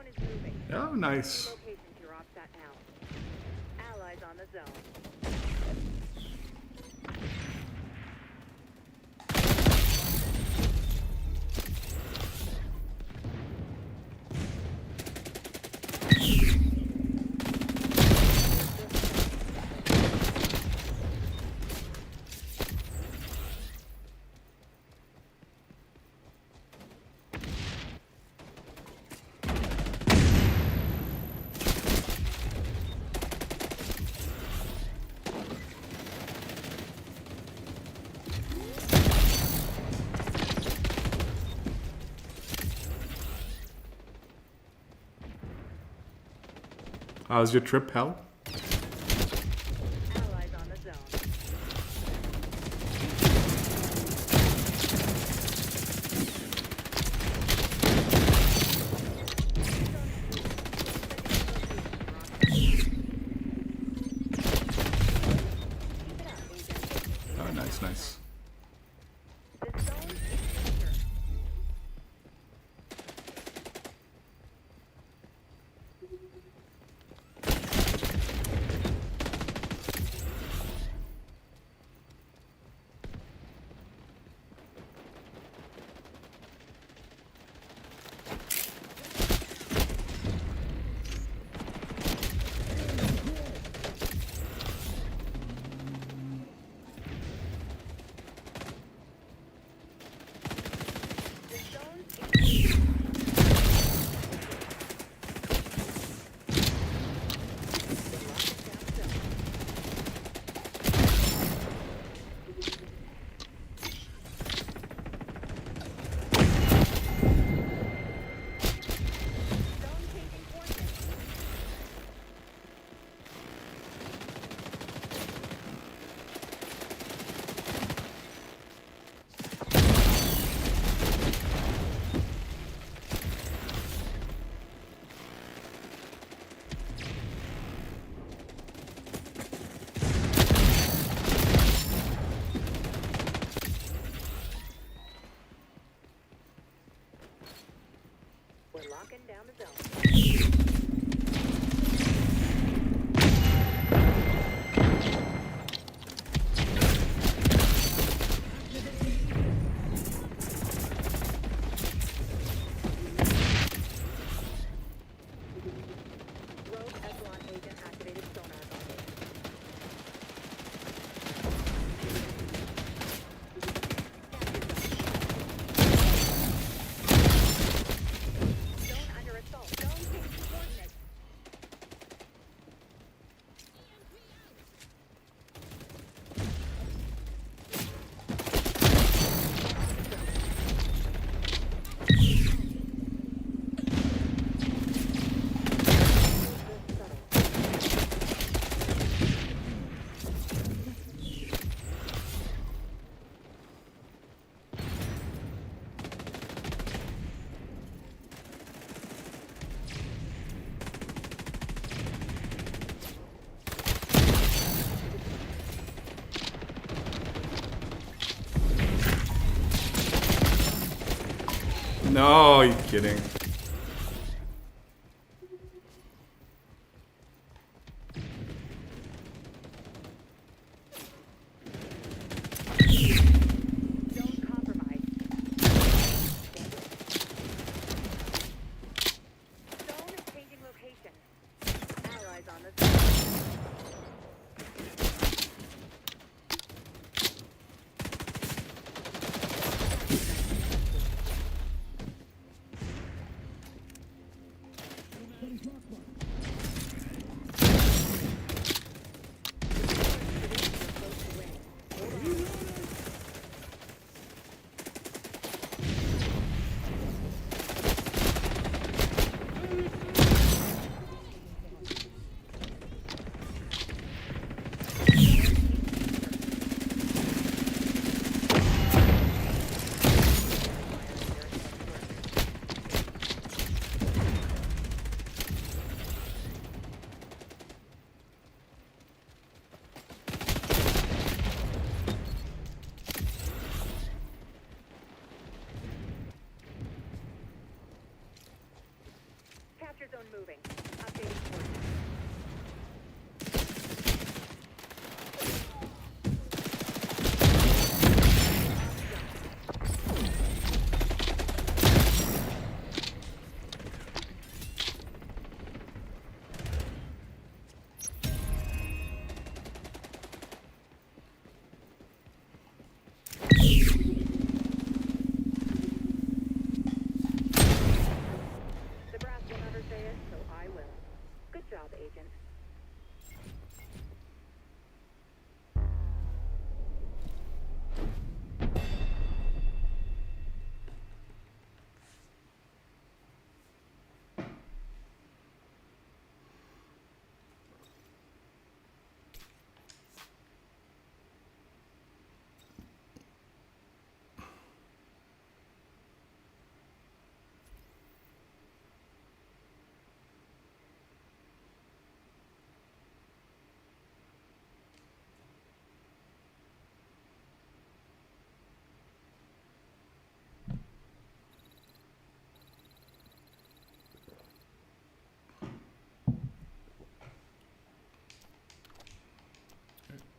zone is moving. Oh, nice. Location to your OPSAT now. Allies on the zone. How's your trip, Hal? Allies on the zone. Oh, nice, nice. The zone is secure. The zone is secure. Zone changing coordinates. We're locking down the zone. Rogue Echelon agent activated sonar body. Zone under assault. Zone changing coordinates. No, you're kidding. Zone compromised. Zone is changing location. Allies on the zone.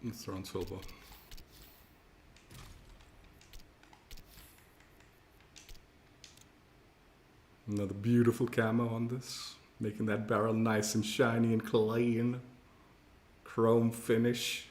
Let's throw on silver. Another beautiful camo on this, making that barrel nice and shiny and clean. Chrome finish.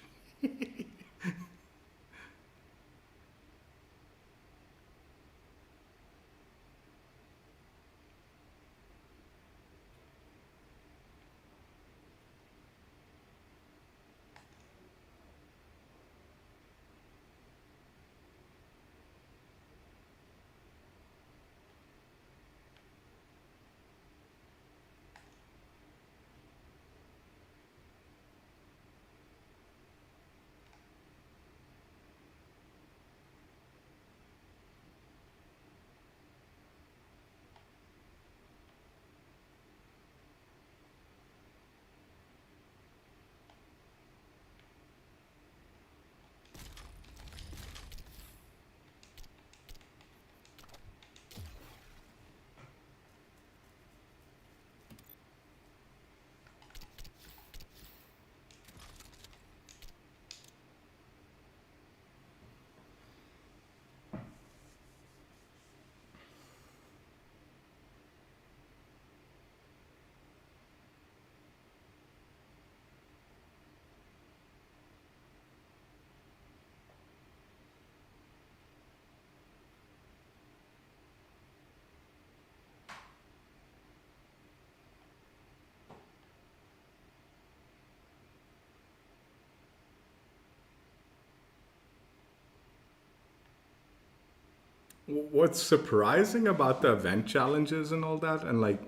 What's surprising about the event challenges and all that, and like,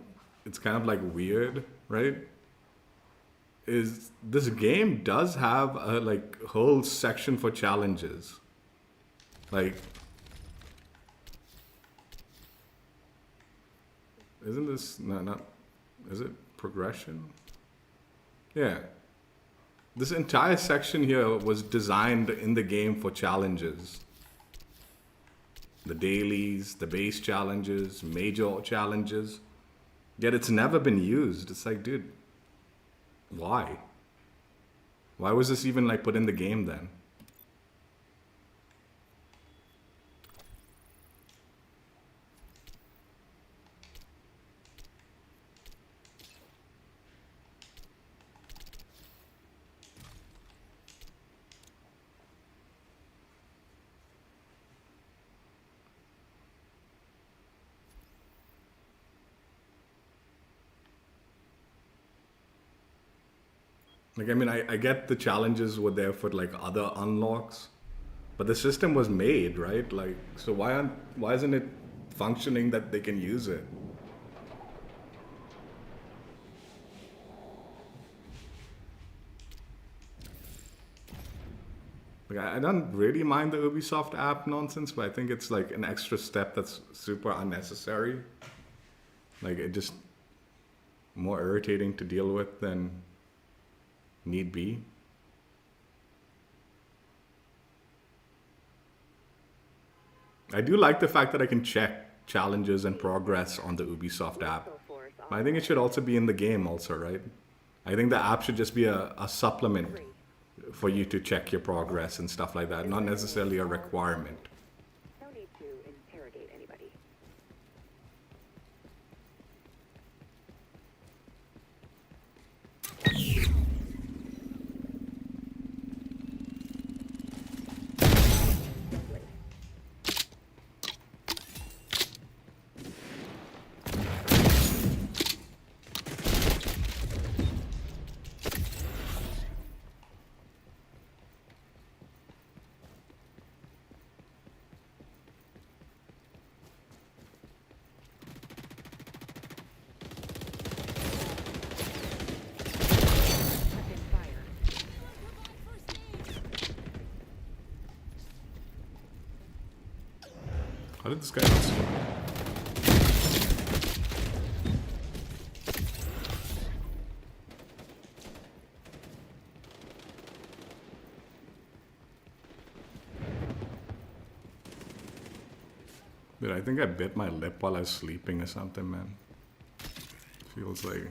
it's kind of like weird, right? Is this game does have a like whole section for challenges. Like, isn't this not is it progression? Yeah. This entire section here was designed in the game for challenges. The dailies, the base challenges, major challenges. Yet it's never been used. It's like, dude, why? Why was this even like put in the game then? Like, I mean, I get the challenges were there for like other unlocks, but the system was made, right? Like, so why isn't it functioning that they can use it? Like, I don't really mind the Ubisoft app nonsense, but I think it's like an extra step that's super unnecessary. Like, it just more irritating to deal with than need be. I do like the fact that I can check challenges and progress on the Ubisoft app. But I think it should also be in the game also, right? I think the app should just be a supplement for you to check your progress and stuff like that, not necessarily a requirement. No need to interrogate anybody. How did this guy not swim? Dude, I think I bit my lip while I was sleeping or something, man. Feels like...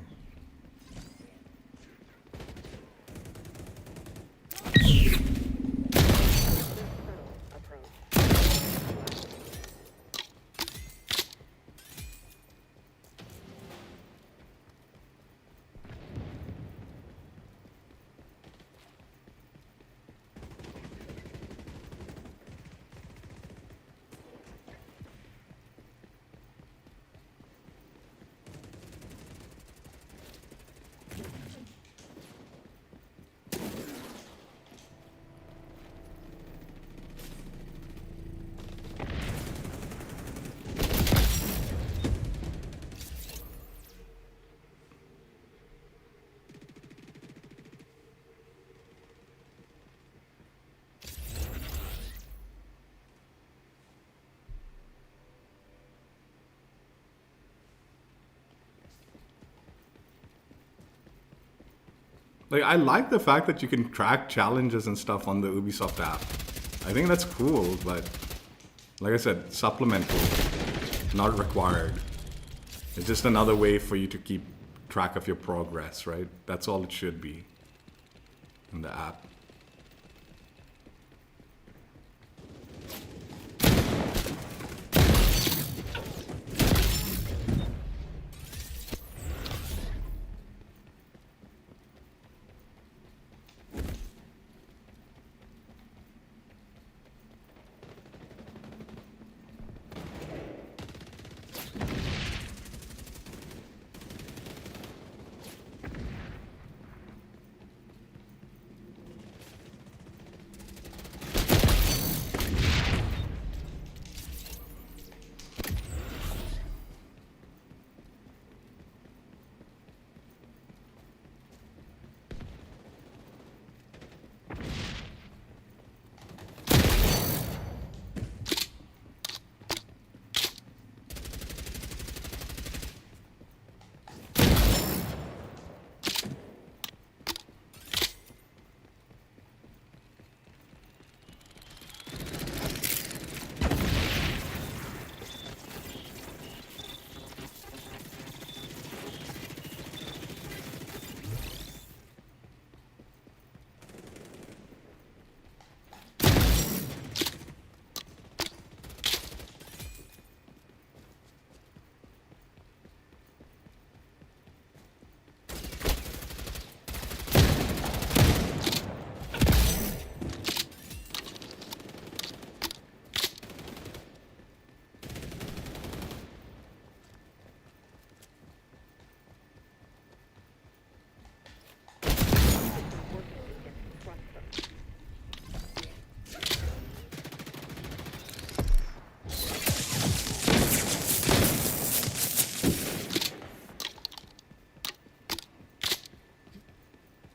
Like, I like the fact that you can track challenges and stuff on the Ubisoft app. I think that's cool, but like I said, supplemental, not required. It's just another way for you to keep track of your progress, right? That's all it should be in the app.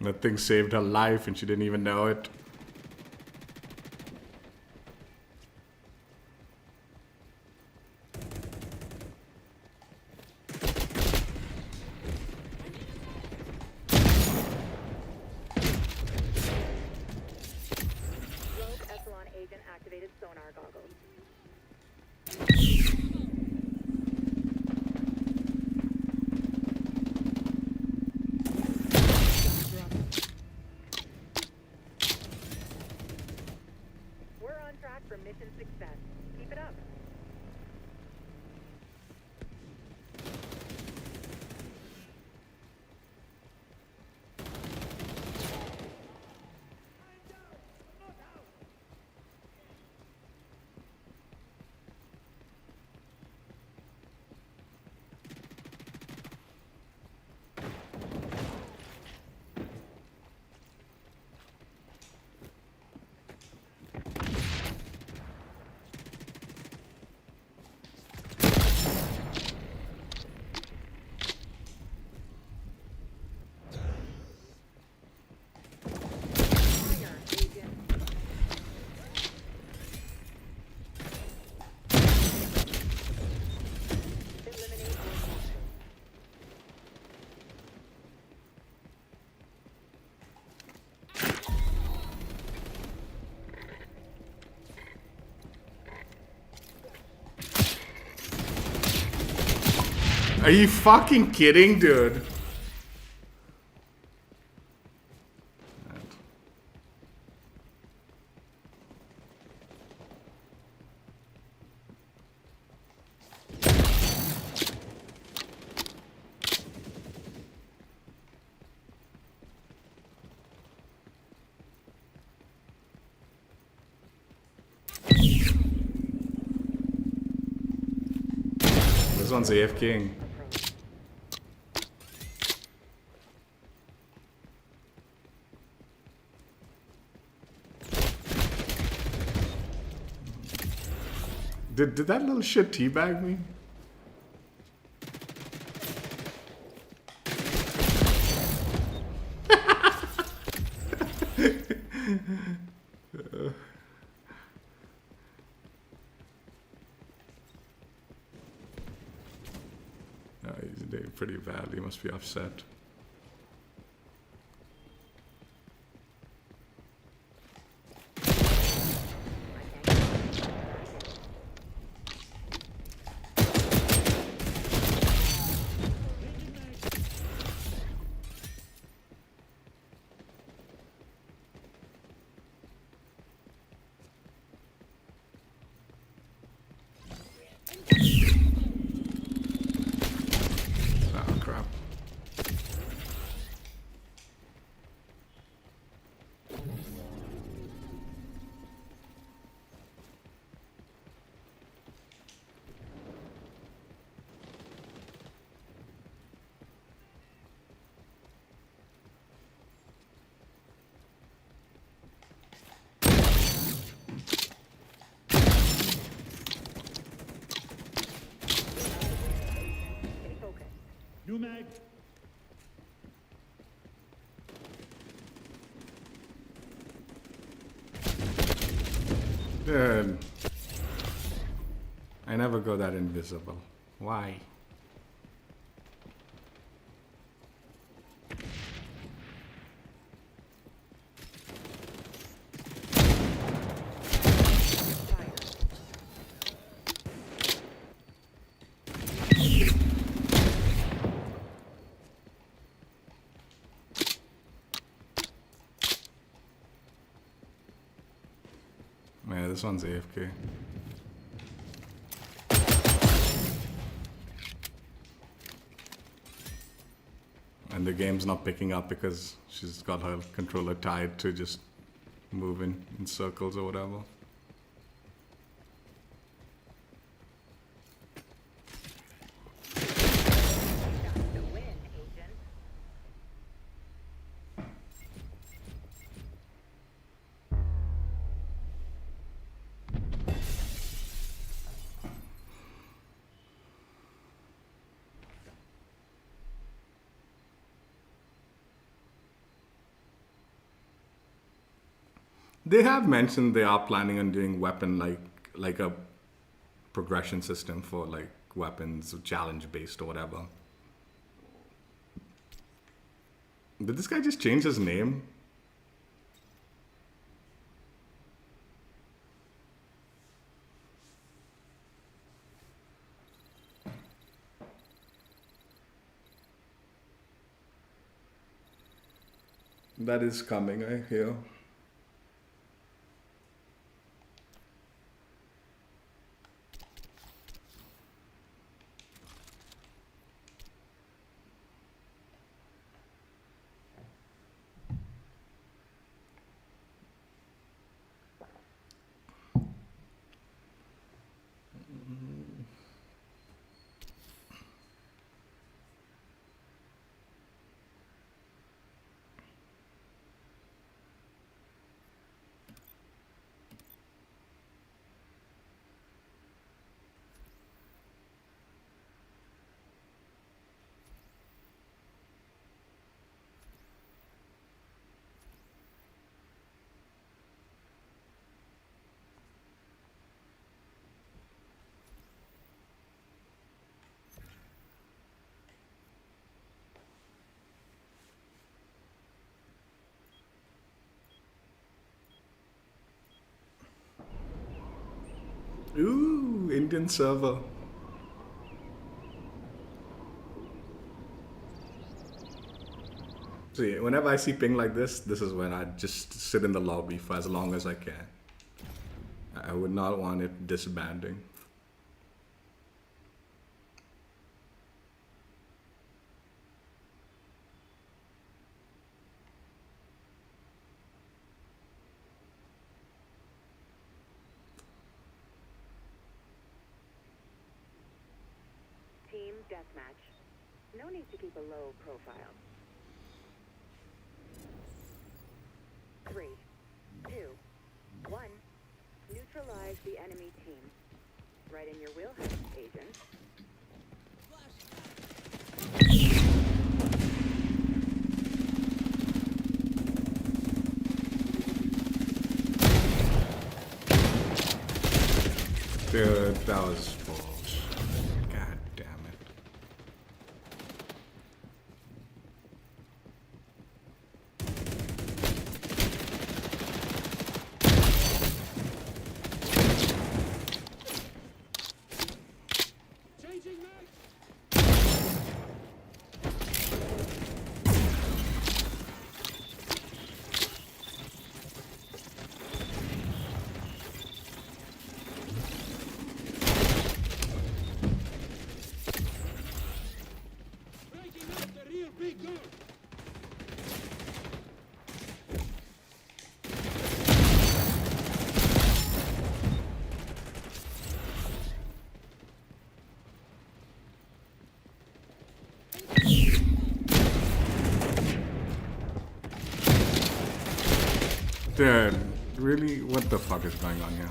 That thing saved her life and she didn't even know it. Rogue Echelon agent activated sonar goggles. We're on track for mission success. Keep it up. Fire, agent. Eliminate all hostiles. Are you fucking kidding, dude? This one's AFKing. Did that little shit teabag me? He's doing pretty bad. He must be upset. New mag. Dude. I never go that invisible. Why? Yeah, this one's AFK. And the game's not picking up because she's got her controller tied to just moving in circles or whatever. Got the win, agent. They have mentioned they are planning on doing weapon like a progression system for like weapons, challenge based or whatever. Did this guy just change his name? That is coming, I hear. Ooh, Indian server. See, whenever I see ping like this is when I just sit in the lobby for as long as I can. I would not want it disbanding. Team deathmatch. No need to keep a low profile. 3, 2, 1. Neutralize the enemy team. Right in your wheelhouse, agent. Dude, that was false. God damn it. Changing mag. Breaking up the rear big door. Dude, really? What the fuck is going on here?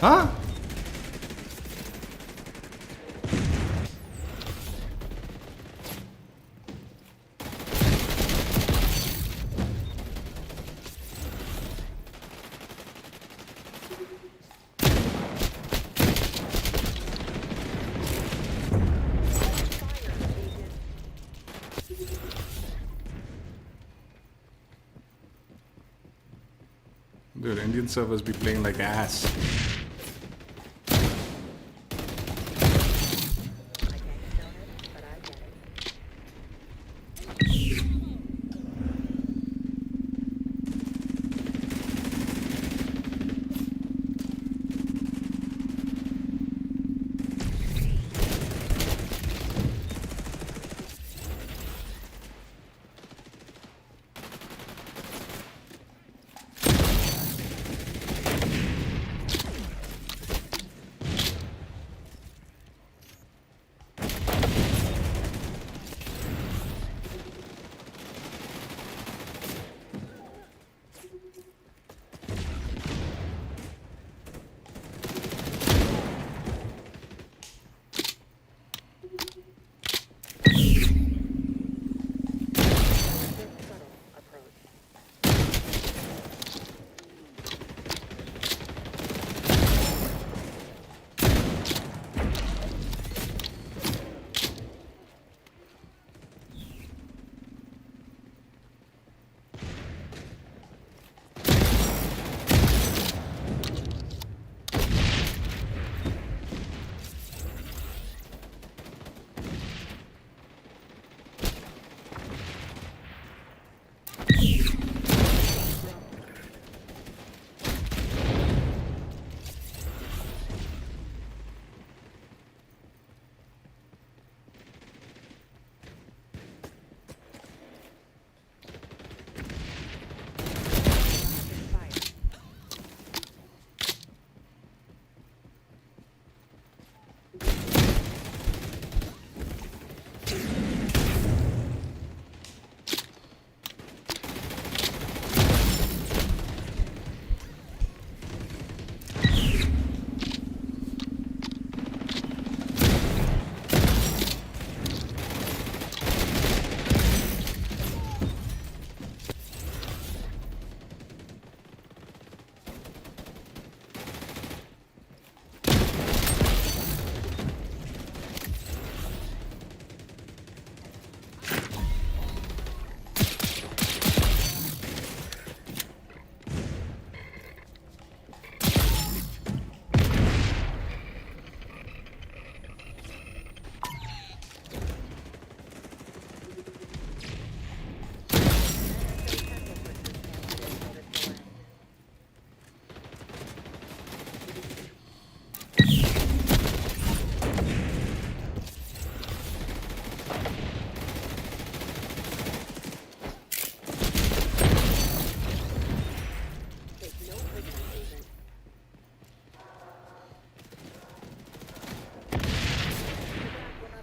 Huh? Dude, Indian servers be playing like ass.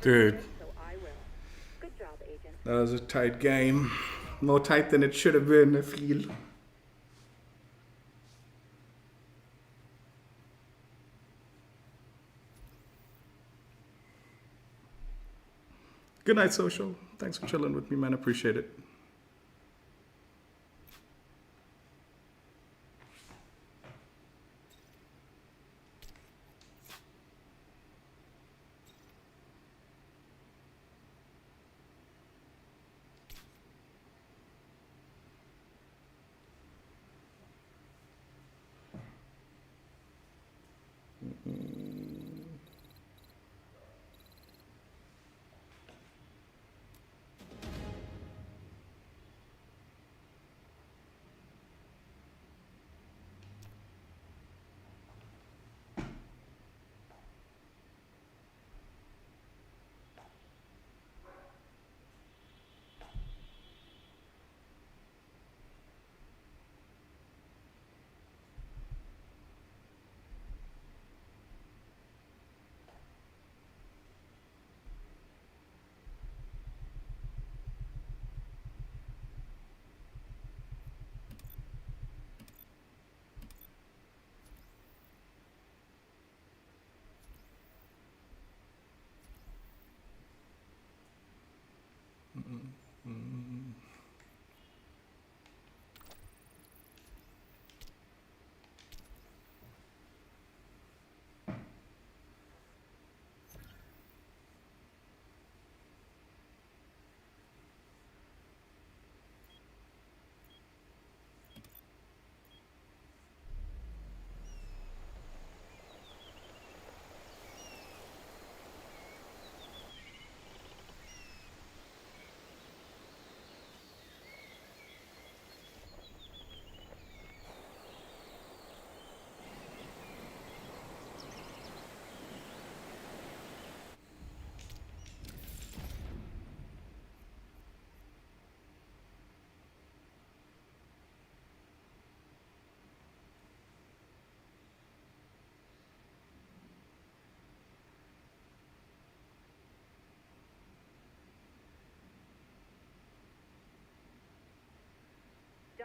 Dude, Good job, Agent. that was a tight game. More tight than it should have been, I feel. Good night, Social. Thanks for chilling with me, man. Appreciate it.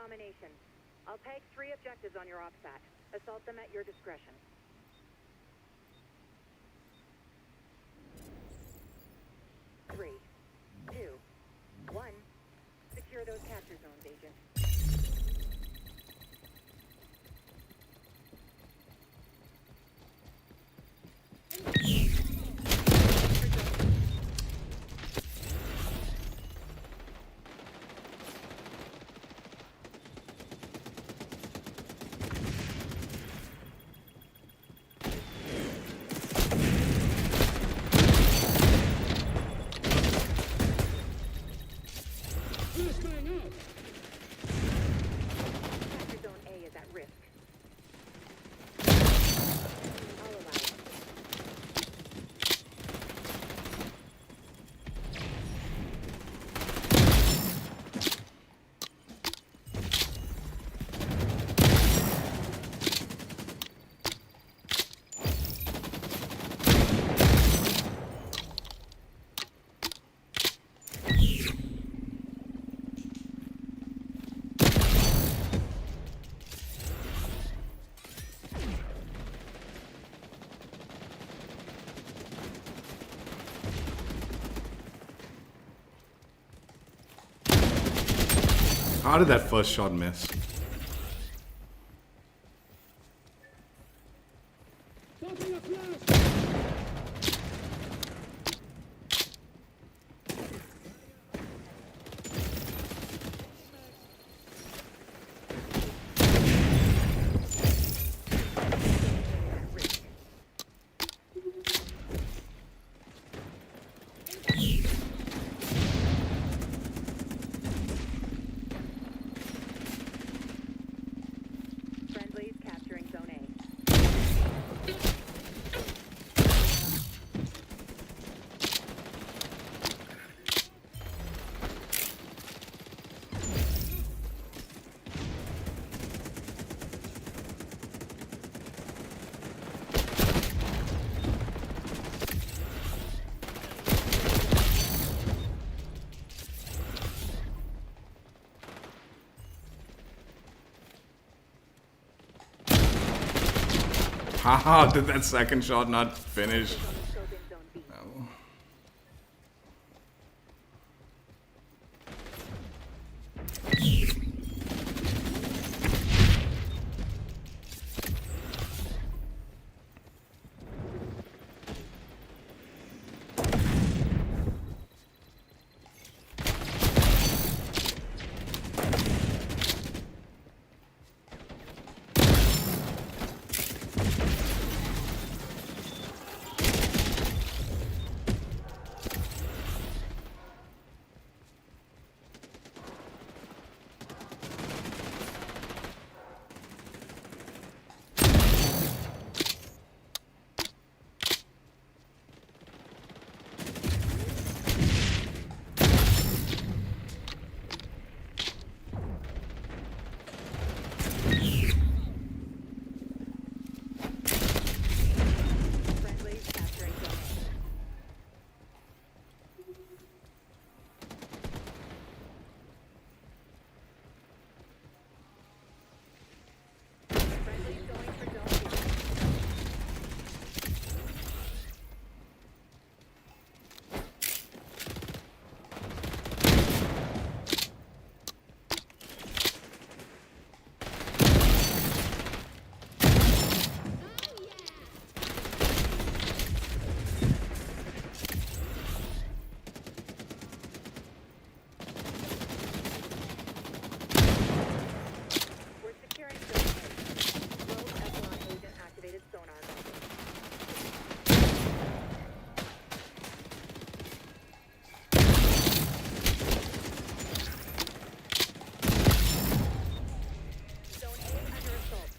domination. I'll tag 3 objectives on your OPSAT. Assault them at your discretion. Three, two, one. Secure those capture zones, Agent. First going out. Capture zone A is at risk. I'll allow it. How did that first shot miss? Popping a blast. At risk. Friendlies capturing zone A. How did that second shot not finish? Scope in zone B. Oh. Friendlies capturing zone A. Friendlies going for zone B. We're securing zone A. Rogue Echelon agent activated sonar goggles. Zone A under assault.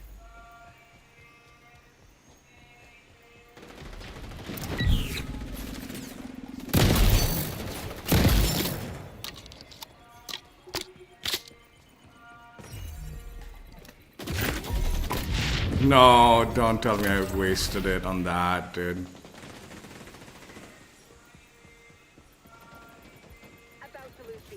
No, don't tell me I wasted it on that, dude. About to lose B.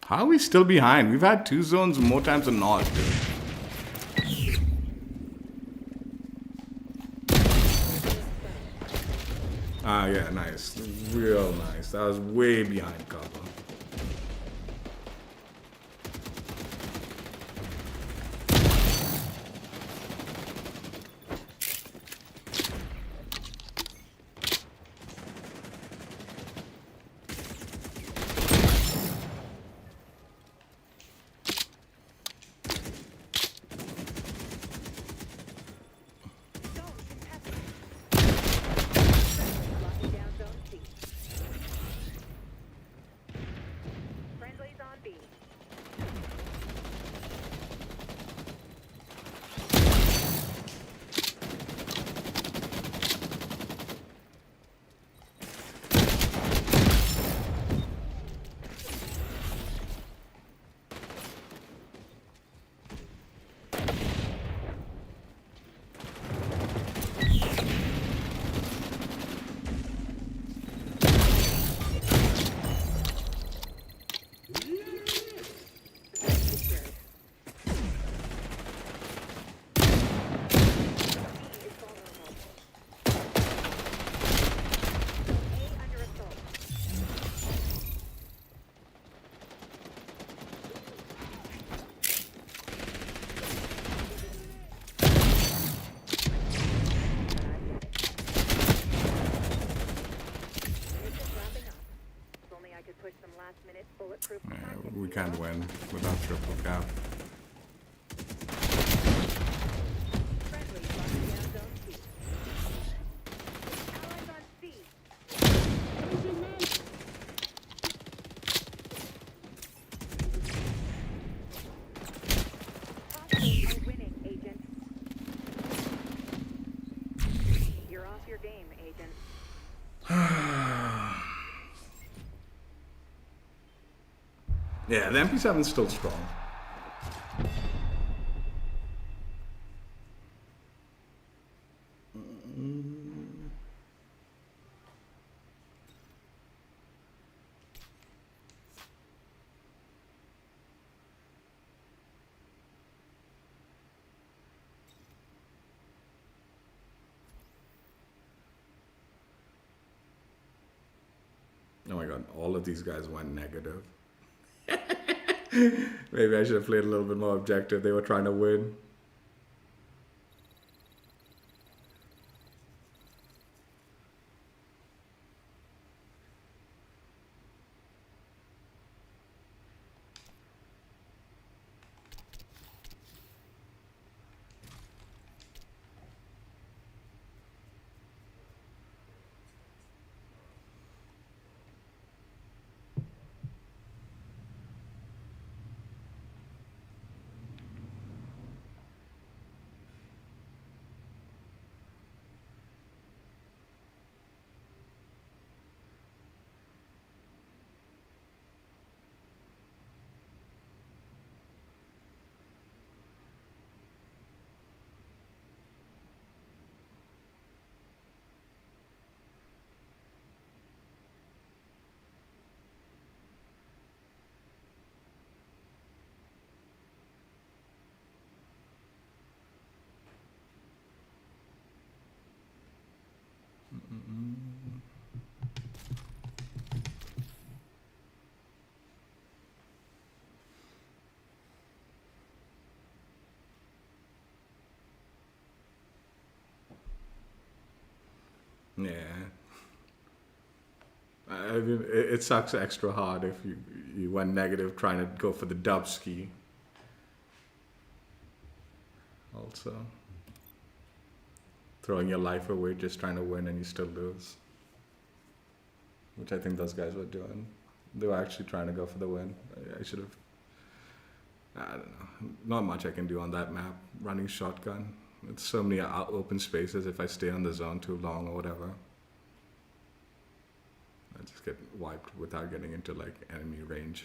How are we still behind? We've had 2 zones more times than not, dude. Ah, yeah, nice. Real nice. That was way behind cover. Locking down zone C. Friendlies on B. Secured. B is vulnerable. A under assault. Mission's wrapping up. If only I could push some last-minute bulletproof Yeah, content we to can't you. win without triple cap. Friendlies locking down zone C. Allies on C. Chasing them! Hostiles are winning, Agent. You're off your game, Agent. Yeah, the MP7's still strong. Oh my god, all of these guys went negative. Maybe I should have played a little bit more objective. They were trying to win. Yeah. I mean, it sucks extra hard if you went negative trying to go for the dub ski. Also, throwing your life away just trying to win and you still lose. Which I think those guys were doing. They were actually trying to go for the win. I should have. I don't know. Not much I can do on that map. Running shotgun. It's so many open spaces if I stay on the zone too long or whatever. I just get wiped without getting into like enemy range.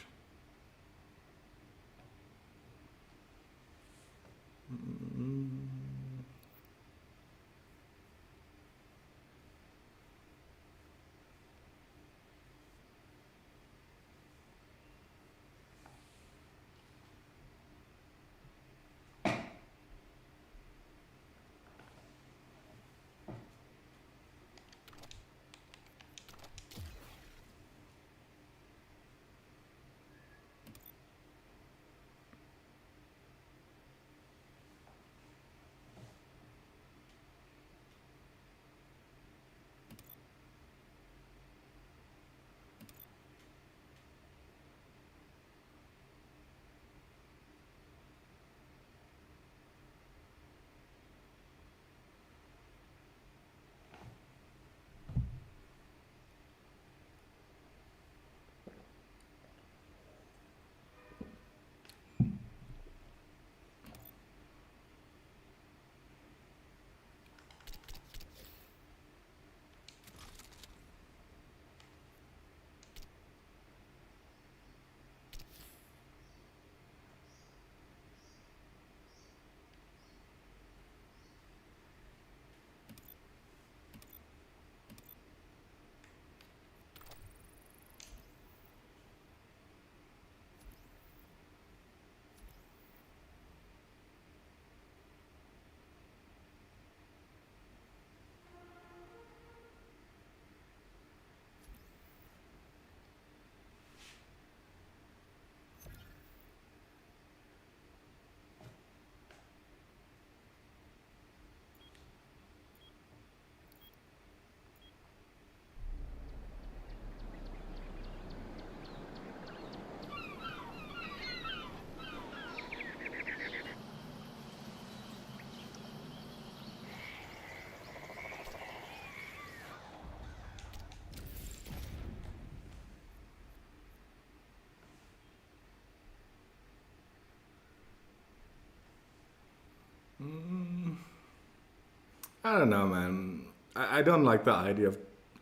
I don't know, man. I don't like the idea of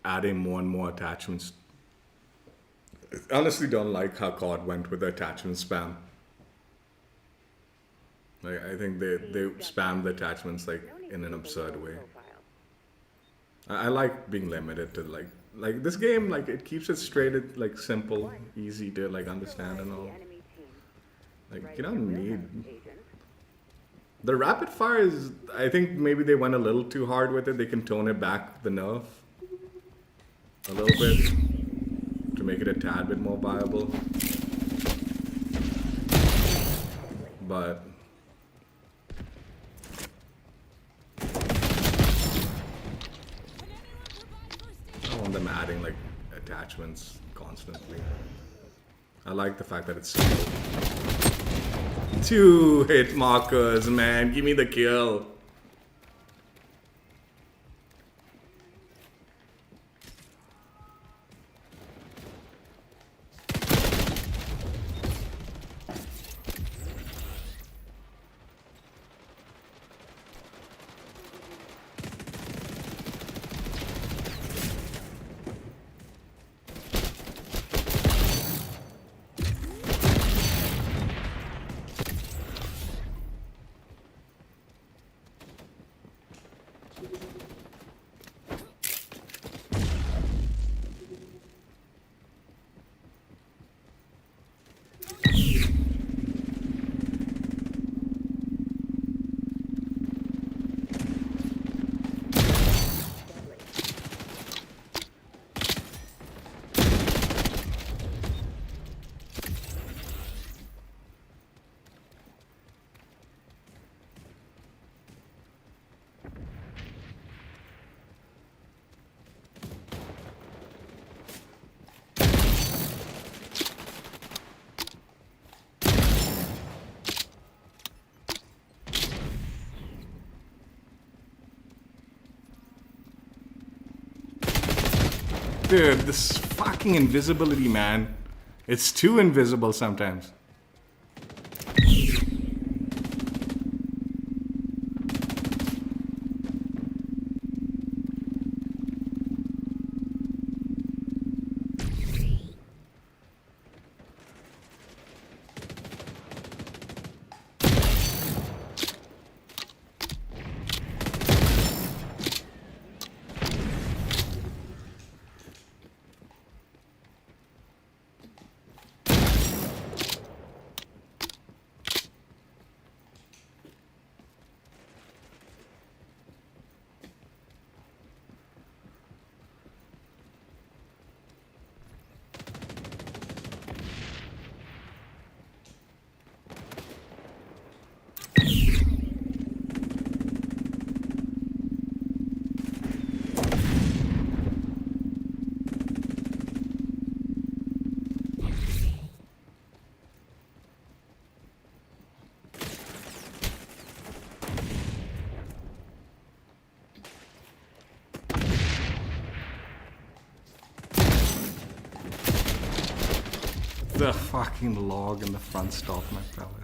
adding more and more attachments. I honestly don't like how COD went with the attachment spam. Like, I think they spam the attachments like No need in to an use a absurd low way. profile. I like being limited to like this game, like it keeps it straight, it like simple, easy to like understand and Neutralize all. the enemy team. Like Right you in your don't wheelhouse, need agent. the rapid fire is. I think maybe they went a little too hard with it. They can tone it back the nerf a little bit to make it a tad bit more viable. But I don't want them adding like attachments constantly. I like the fact that it's simple. 2 hit markers, man. Give me the kill. Dude, this fucking invisibility, man. It's too invisible sometimes. The fucking log in the front stopped my pellets.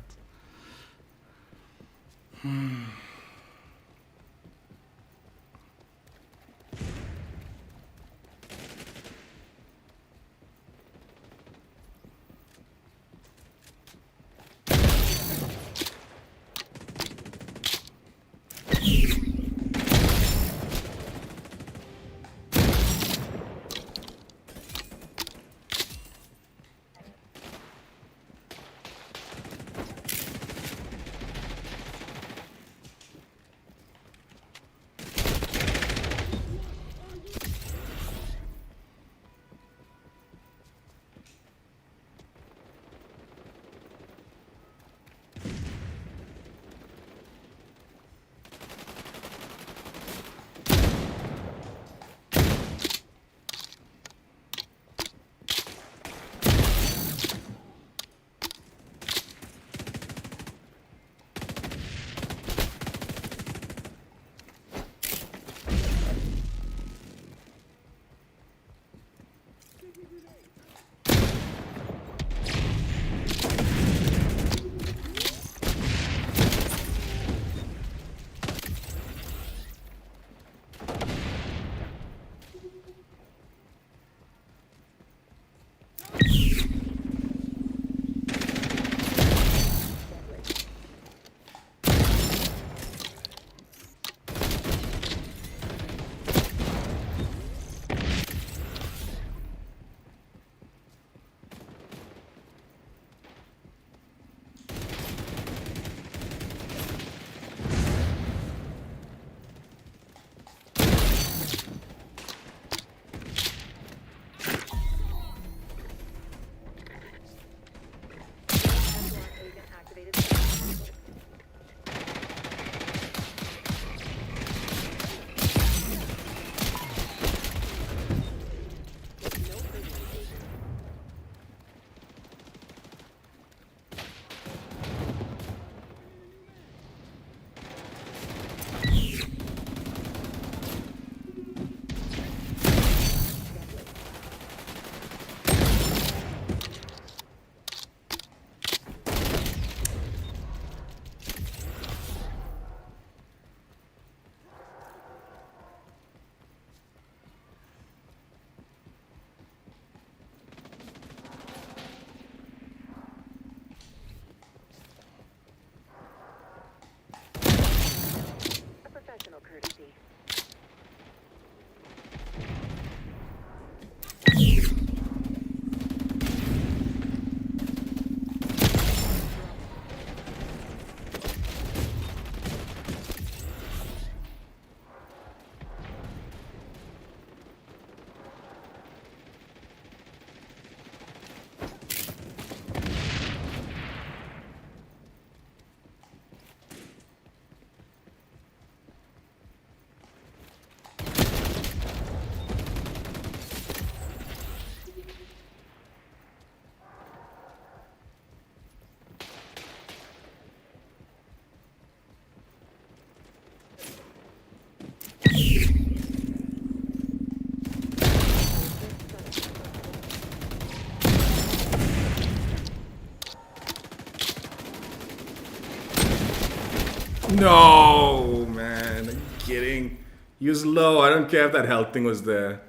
No, man. Are you kidding? He was low. I don't care if that health thing was there.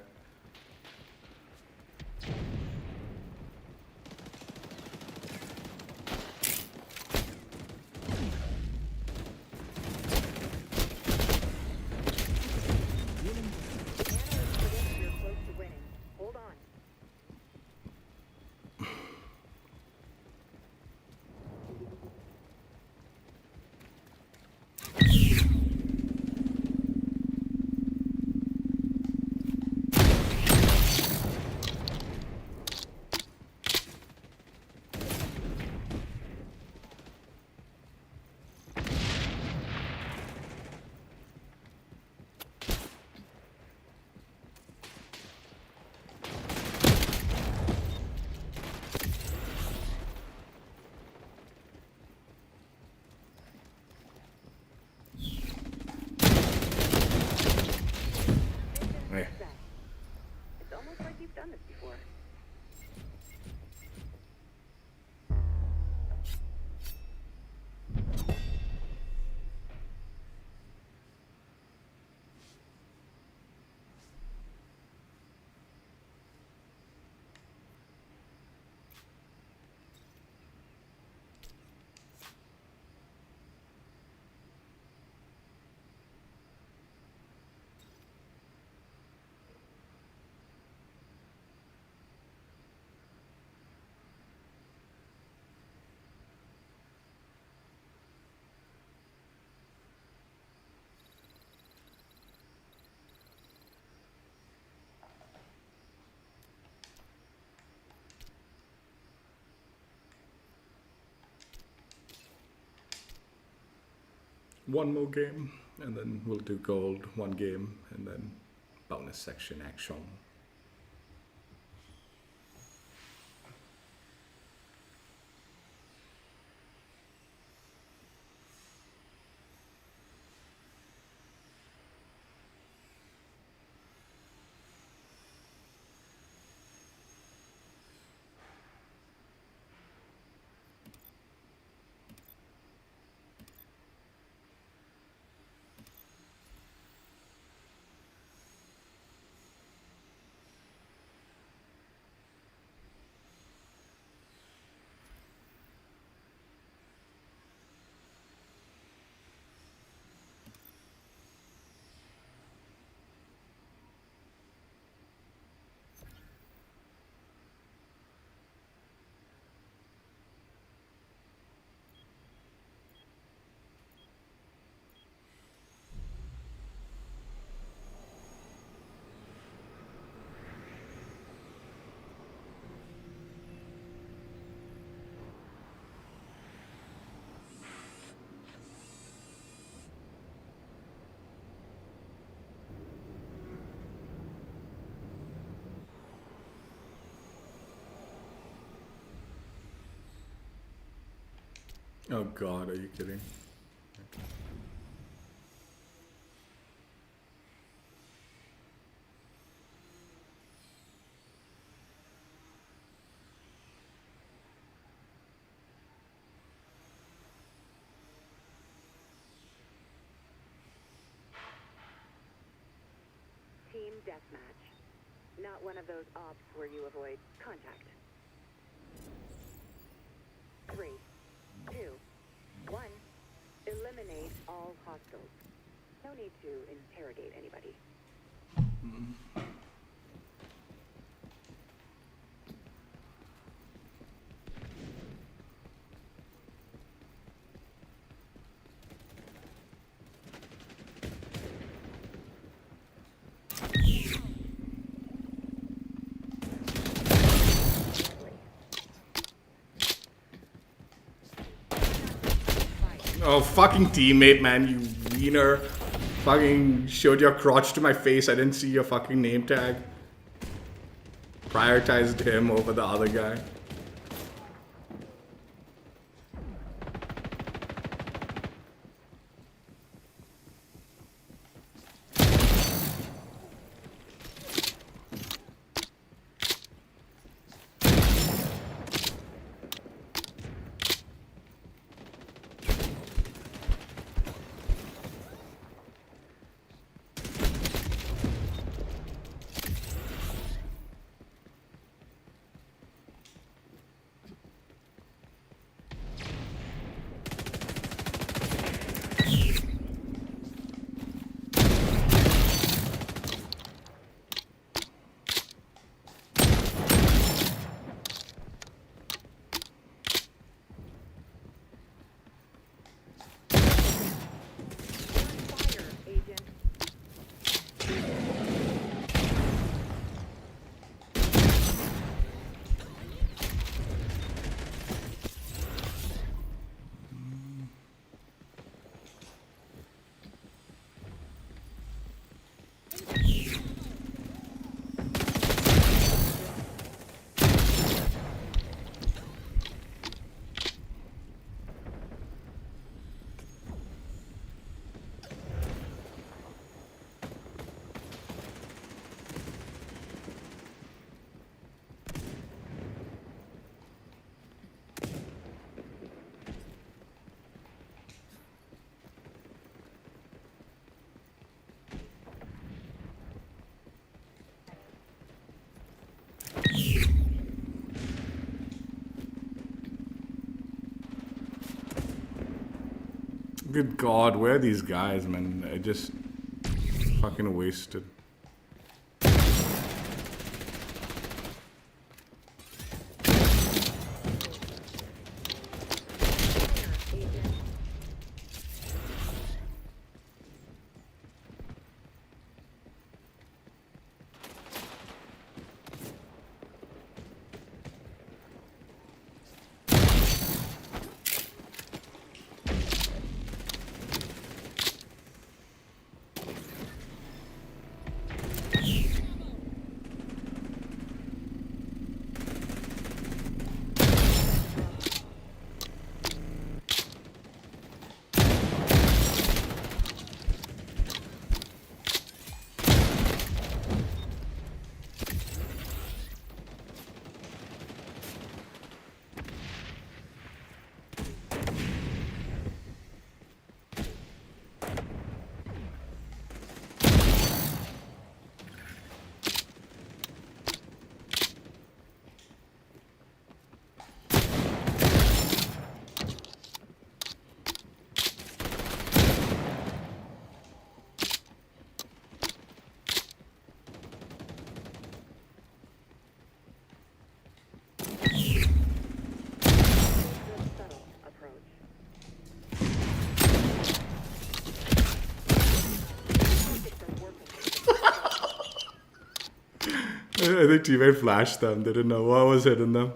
Analysts predict you're close to winning. Hold on. Hey. Set. It's almost like you've done this before. One more game, and then we'll do gold. One game, and then bonus section action. Oh God, are you kidding? Team deathmatch. Not one of those ops where you avoid contact. 3, 2, 1. Eliminate all hostiles. No need to interrogate anybody. Oh, fucking teammate, man, you wiener. Fucking showed your crotch to my face. I didn't see your fucking name tag. Prioritized him over the other guy. Good God, where are these guys, man? I just fucking wasted. Subtle approach. I think teammate flashed them. They didn't know what was hitting them.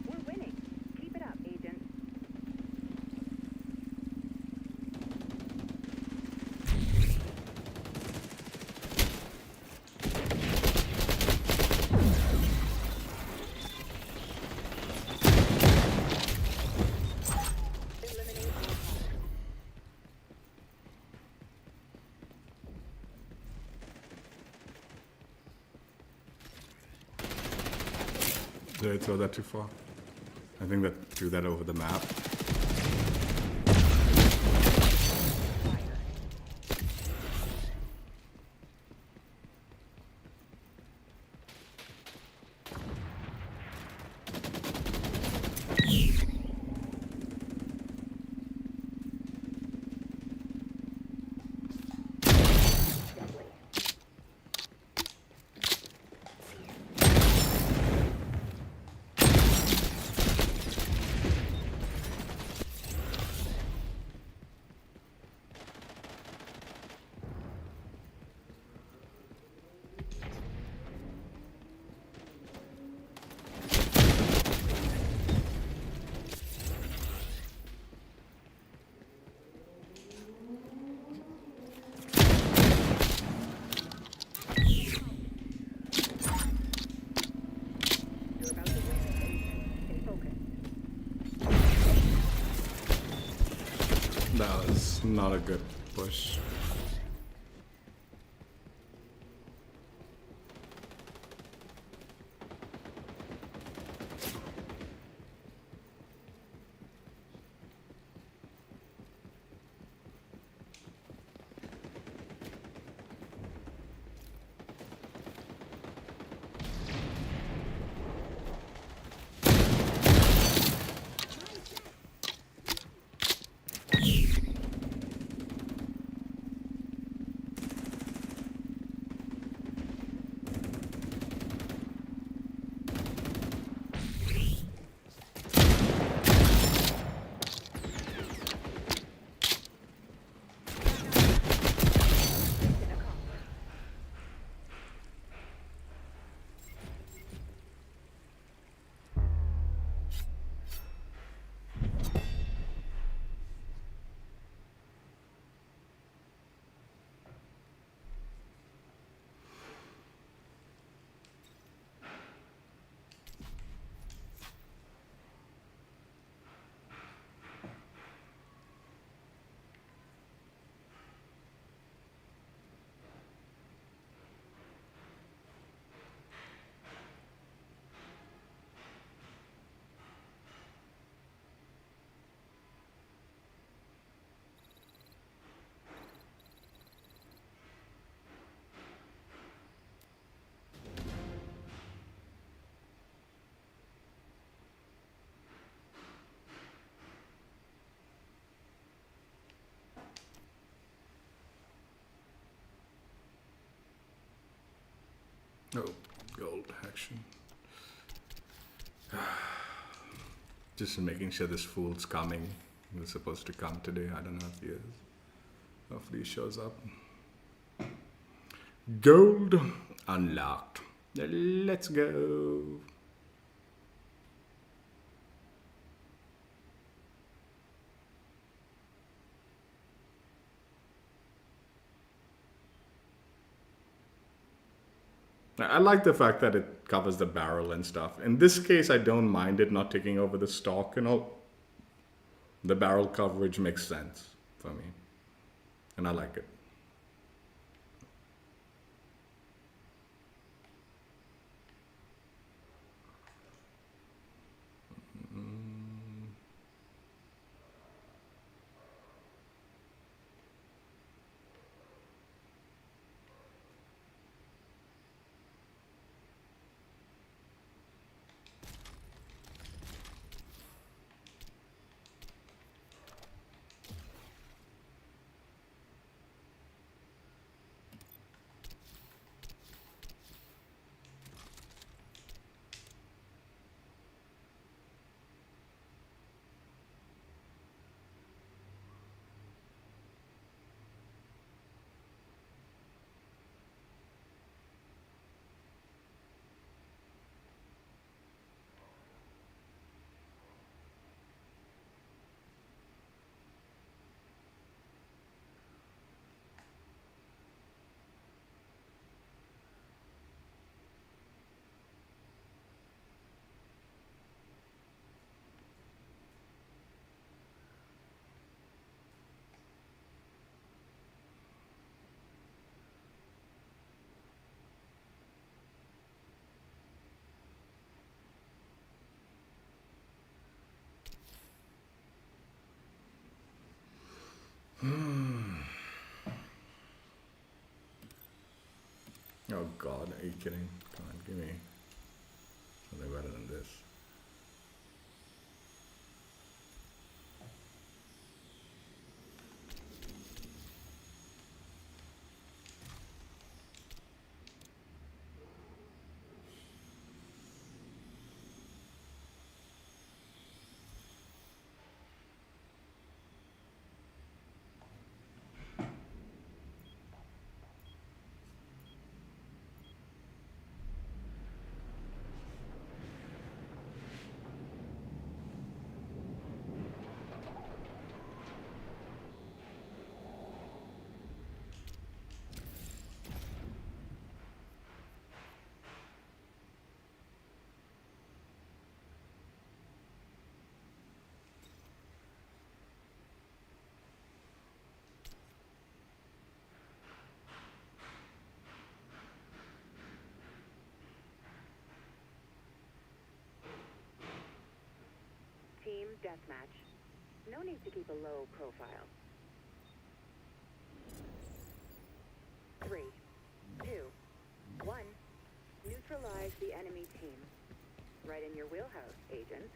We're winning. Keep it up, Agent. Eliminate all hostiles. Did I throw that too far? I think that threw that over the map. You're about to win, Agent. Stay focused. That was not a good push. Oh, gold action. Just making sure this fool's coming. He was supposed to come today. I don't know if he is. Hopefully he shows up. Gold unlocked. Let's go. I like the fact that it covers the barrel and stuff. In this case, I don't mind it not taking over the stock and all. The barrel coverage makes sense for me. And I like it. Oh God, are you kidding? Come on, give me something better than this. Team deathmatch. No need to keep a low profile. 3, 2, 1. Neutralize the enemy team. Right in your wheelhouse, agent.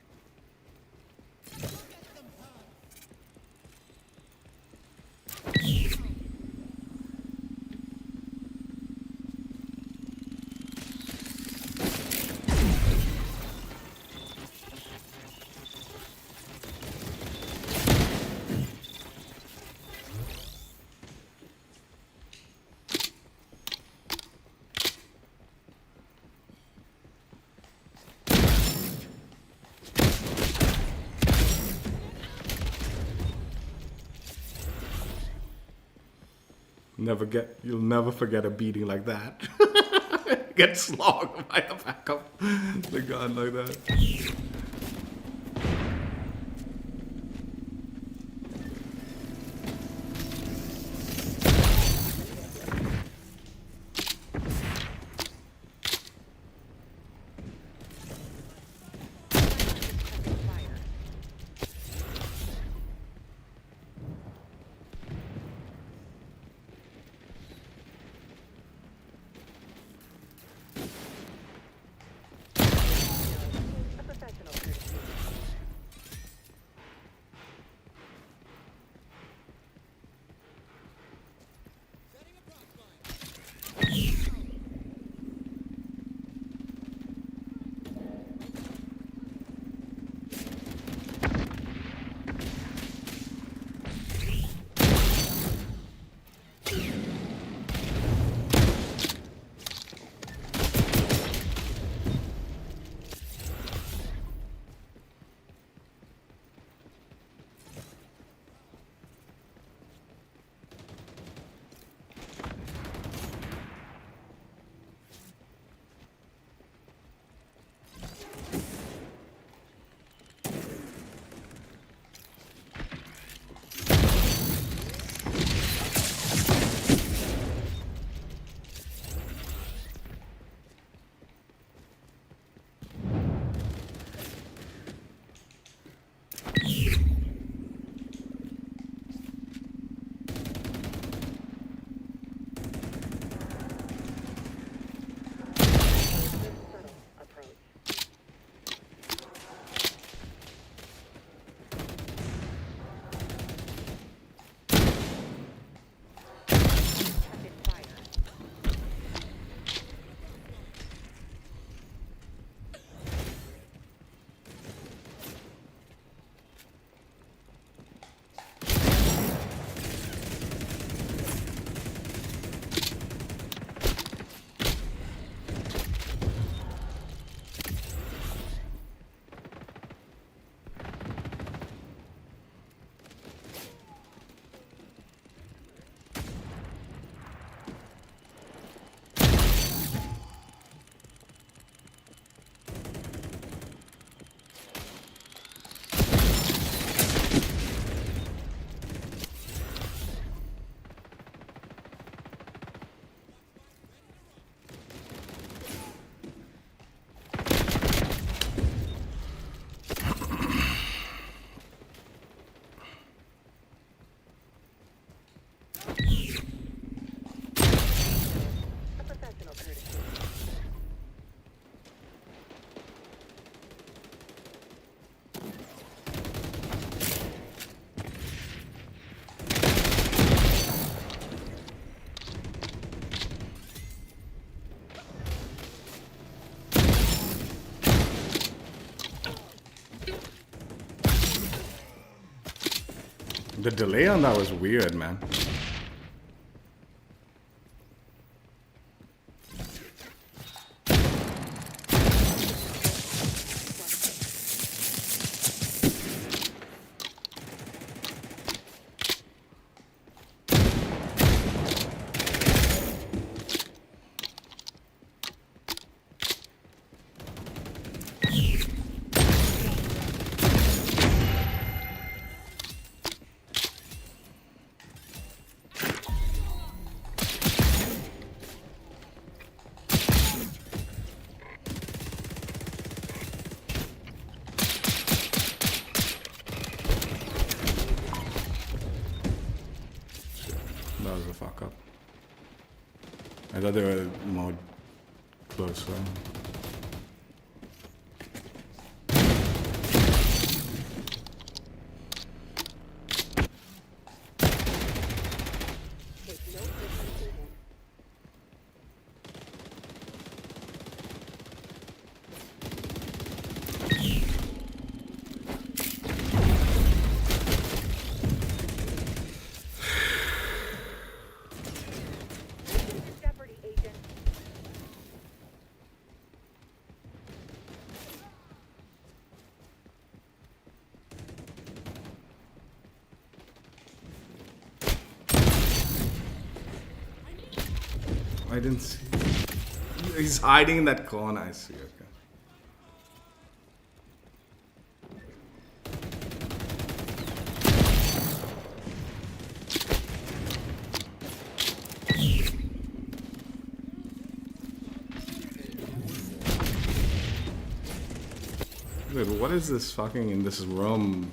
You'll never forget a beating like that. Get slogged by the back of the gun like that. A professional The delay on that was weird, man. That was a fuck up. I thought they were more closer. Take no prisoners, Agent. Jeopardy, Agent. I didn't see. He's hiding in that corner. I see. Okay. Wait, what is this fucking in this room?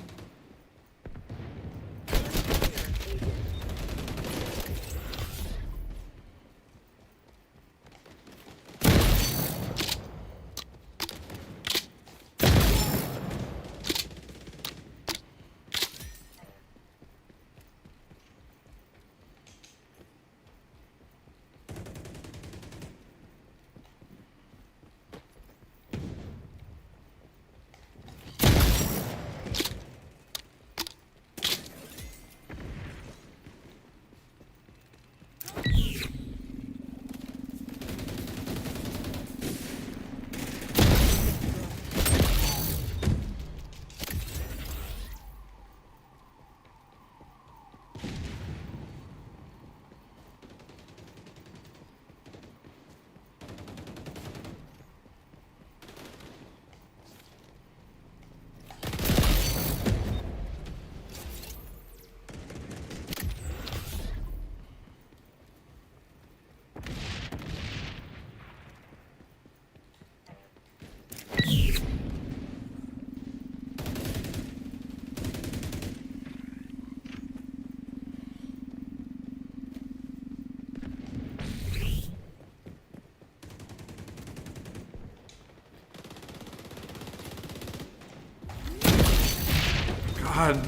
God,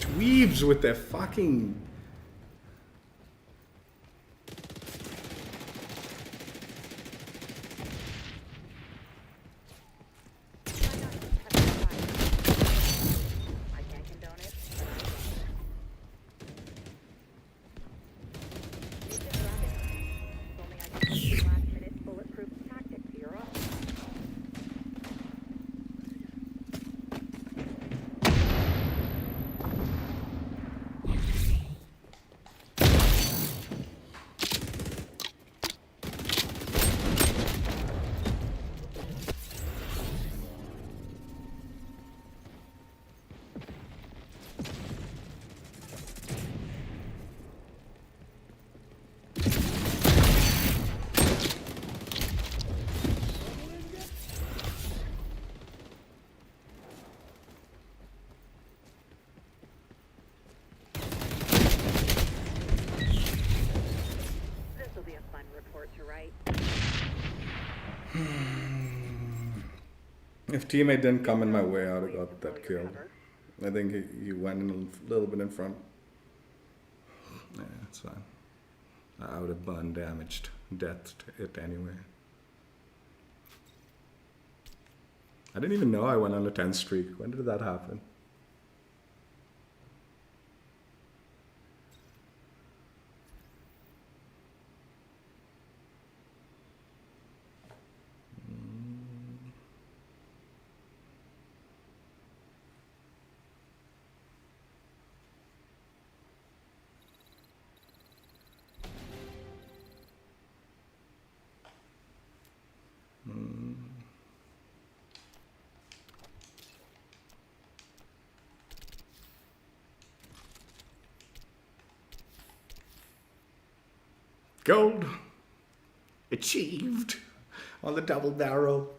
dweebs with their fucking. I can't condone it, but I will. Agent Rabbit. If only I could put some last-minute bulletproof tactic to your own. This'll be a fun report to write. If teammate didn't come in my way, I would have got that kill. I think he went in a little bit in front. Yeah, it's fine. I would have burned, damaged, deathed it anyway. I didn't even know I went on a 10 streak. When did that happen? Gold achieved on the double barrel.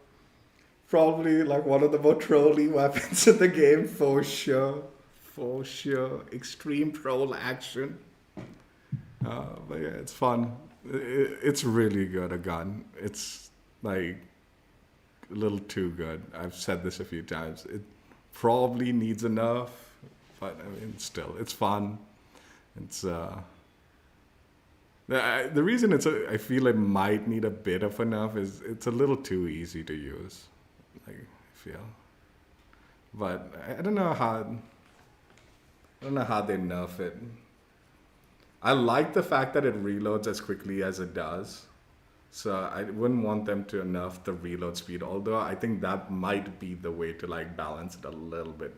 Probably like one of the more trolly weapons in the game for sure. For sure. Extreme troll action. But yeah, it's fun. It's really good, a gun. It's like a little too good. I've said this a few times. It probably needs enough, but I mean, still, it's fun. It's the reason I feel it might need a bit of enough is it's a little too easy to use. Like, I feel, but I don't know how. I don't know how they nerf it. I like the fact that it reloads as quickly as it does. So I wouldn't want them to nerf the reload speed, although I think that might be the way to like balance it a little bit.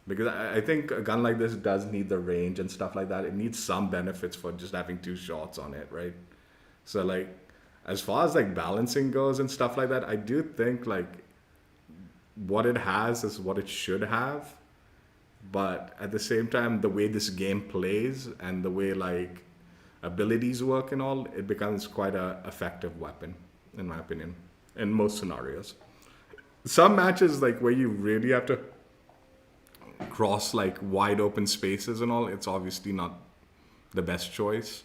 Because I think a gun like this does need the range and stuff like that. It needs some benefits for just having 2 shots on it, right? So like, as far as like balancing goes and stuff like that, I do think like what it has is what it should have. But at the same time, the way this game plays and the way like abilities work and all, it becomes quite a effective weapon, in my opinion, in most scenarios. Some matches like where you really have to cross like wide open spaces and all, it's obviously not the best choice.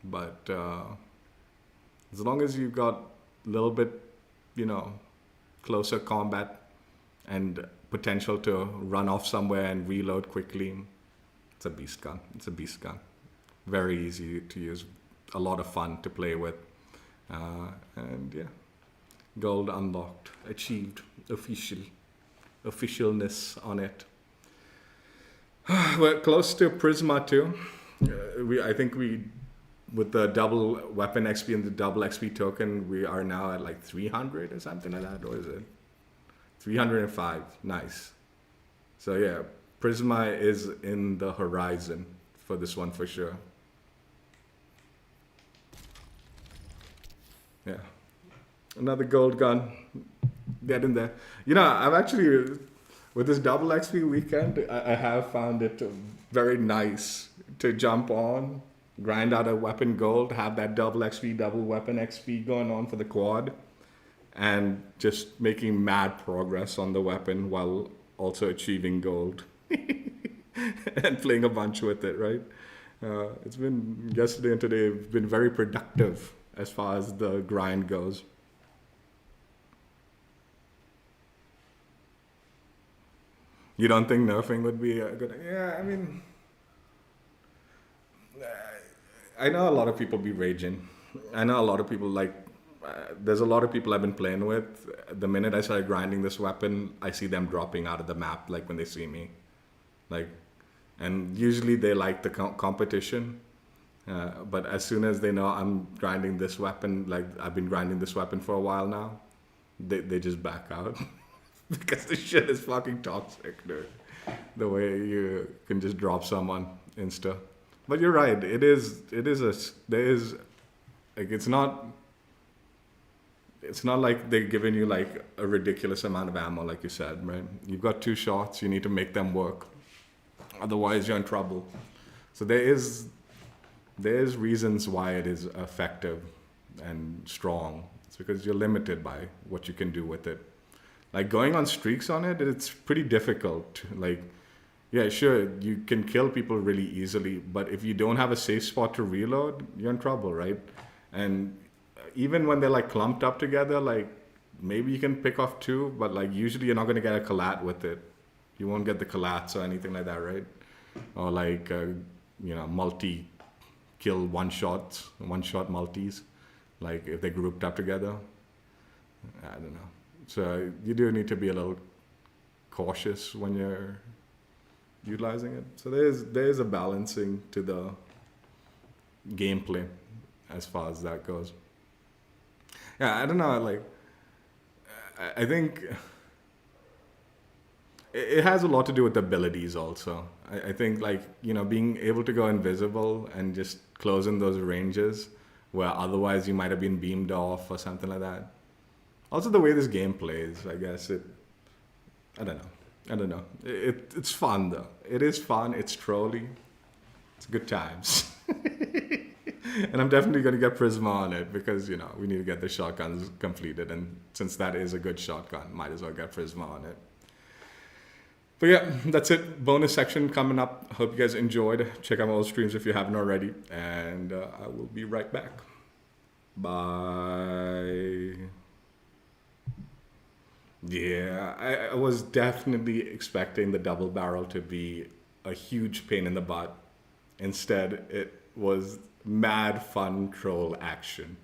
But as long as you've got a little bit, closer combat and potential to run off somewhere and reload quickly, it's a beast gun. It's a beast gun. Very easy to use, a lot of fun to play with. And yeah, gold unlocked, achieved, officialness on it. We're close to Prisma too. I think with the double weapon XP and the double XP token, we are now at like 300 or something like that, or is it 305? Nice. So yeah, Prisma is in the horizon for this one for sure. Yeah, another gold gun. Get in there. I've actually, with this double XP weekend, I have found it very nice to jump on, grind out a weapon gold, have that double XP, double weapon XP going on for the quad, and just making mad progress on the weapon while also achieving gold and playing a bunch with it, right? It's been, yesterday and today, have been very productive as far as the grind goes. You don't think nerfing would be a good? Yeah, I mean, I know a lot of people be raging. I know a lot of people there's a lot of people I've been playing with. The minute I started grinding this weapon, I see them dropping out of the map, like when they see me. And usually they like the competition. But as soon as they know I'm grinding this weapon, like I've been grinding this weapon for a while now, they just back out. Because the shit is fucking toxic, dude. The way you can just drop someone insta. But you're right. It's not like they're giving you like a ridiculous amount of ammo, like you said, right? You've got 2 shots. You need to make them work. Otherwise, you're in trouble. So there's reasons why it is effective and strong. It's because you're limited by what you can do with it. Like going on streaks on it, it's pretty difficult. Like, yeah, sure, you can kill people really easily, but if you don't have a safe spot to reload, you're in trouble, right? And even when they're like clumped up together, like maybe you can pick off 2, but like usually you're not going to get a collat with it. You won't get the collats or anything like that, right? Or like, multi-kill one-shot multis, like if they're grouped up together. I don't know. So you do need to be a little cautious when you're utilizing it. So there's a balancing to the gameplay as far as that goes. Yeah, I don't know, like, I think it has a lot to do with abilities also. I think like, being able to go invisible and just close in those ranges where otherwise you might have been beamed off or something like that. Also the way this game plays, I guess I don't know. It's fun though. It is fun. It's trolly. It's good times. And I'm definitely going to get Prisma on it because, you know, we need to get the shotguns completed. And since that is a good shotgun, might as well get Prisma on it. But yeah, that's it. Bonus section coming up. Hope you guys enjoyed. Check out my old streams if you haven't already. And I will be right back. Bye. Yeah, I was definitely expecting the double barrel to be a huge pain in the butt. Instead, it was mad fun troll action.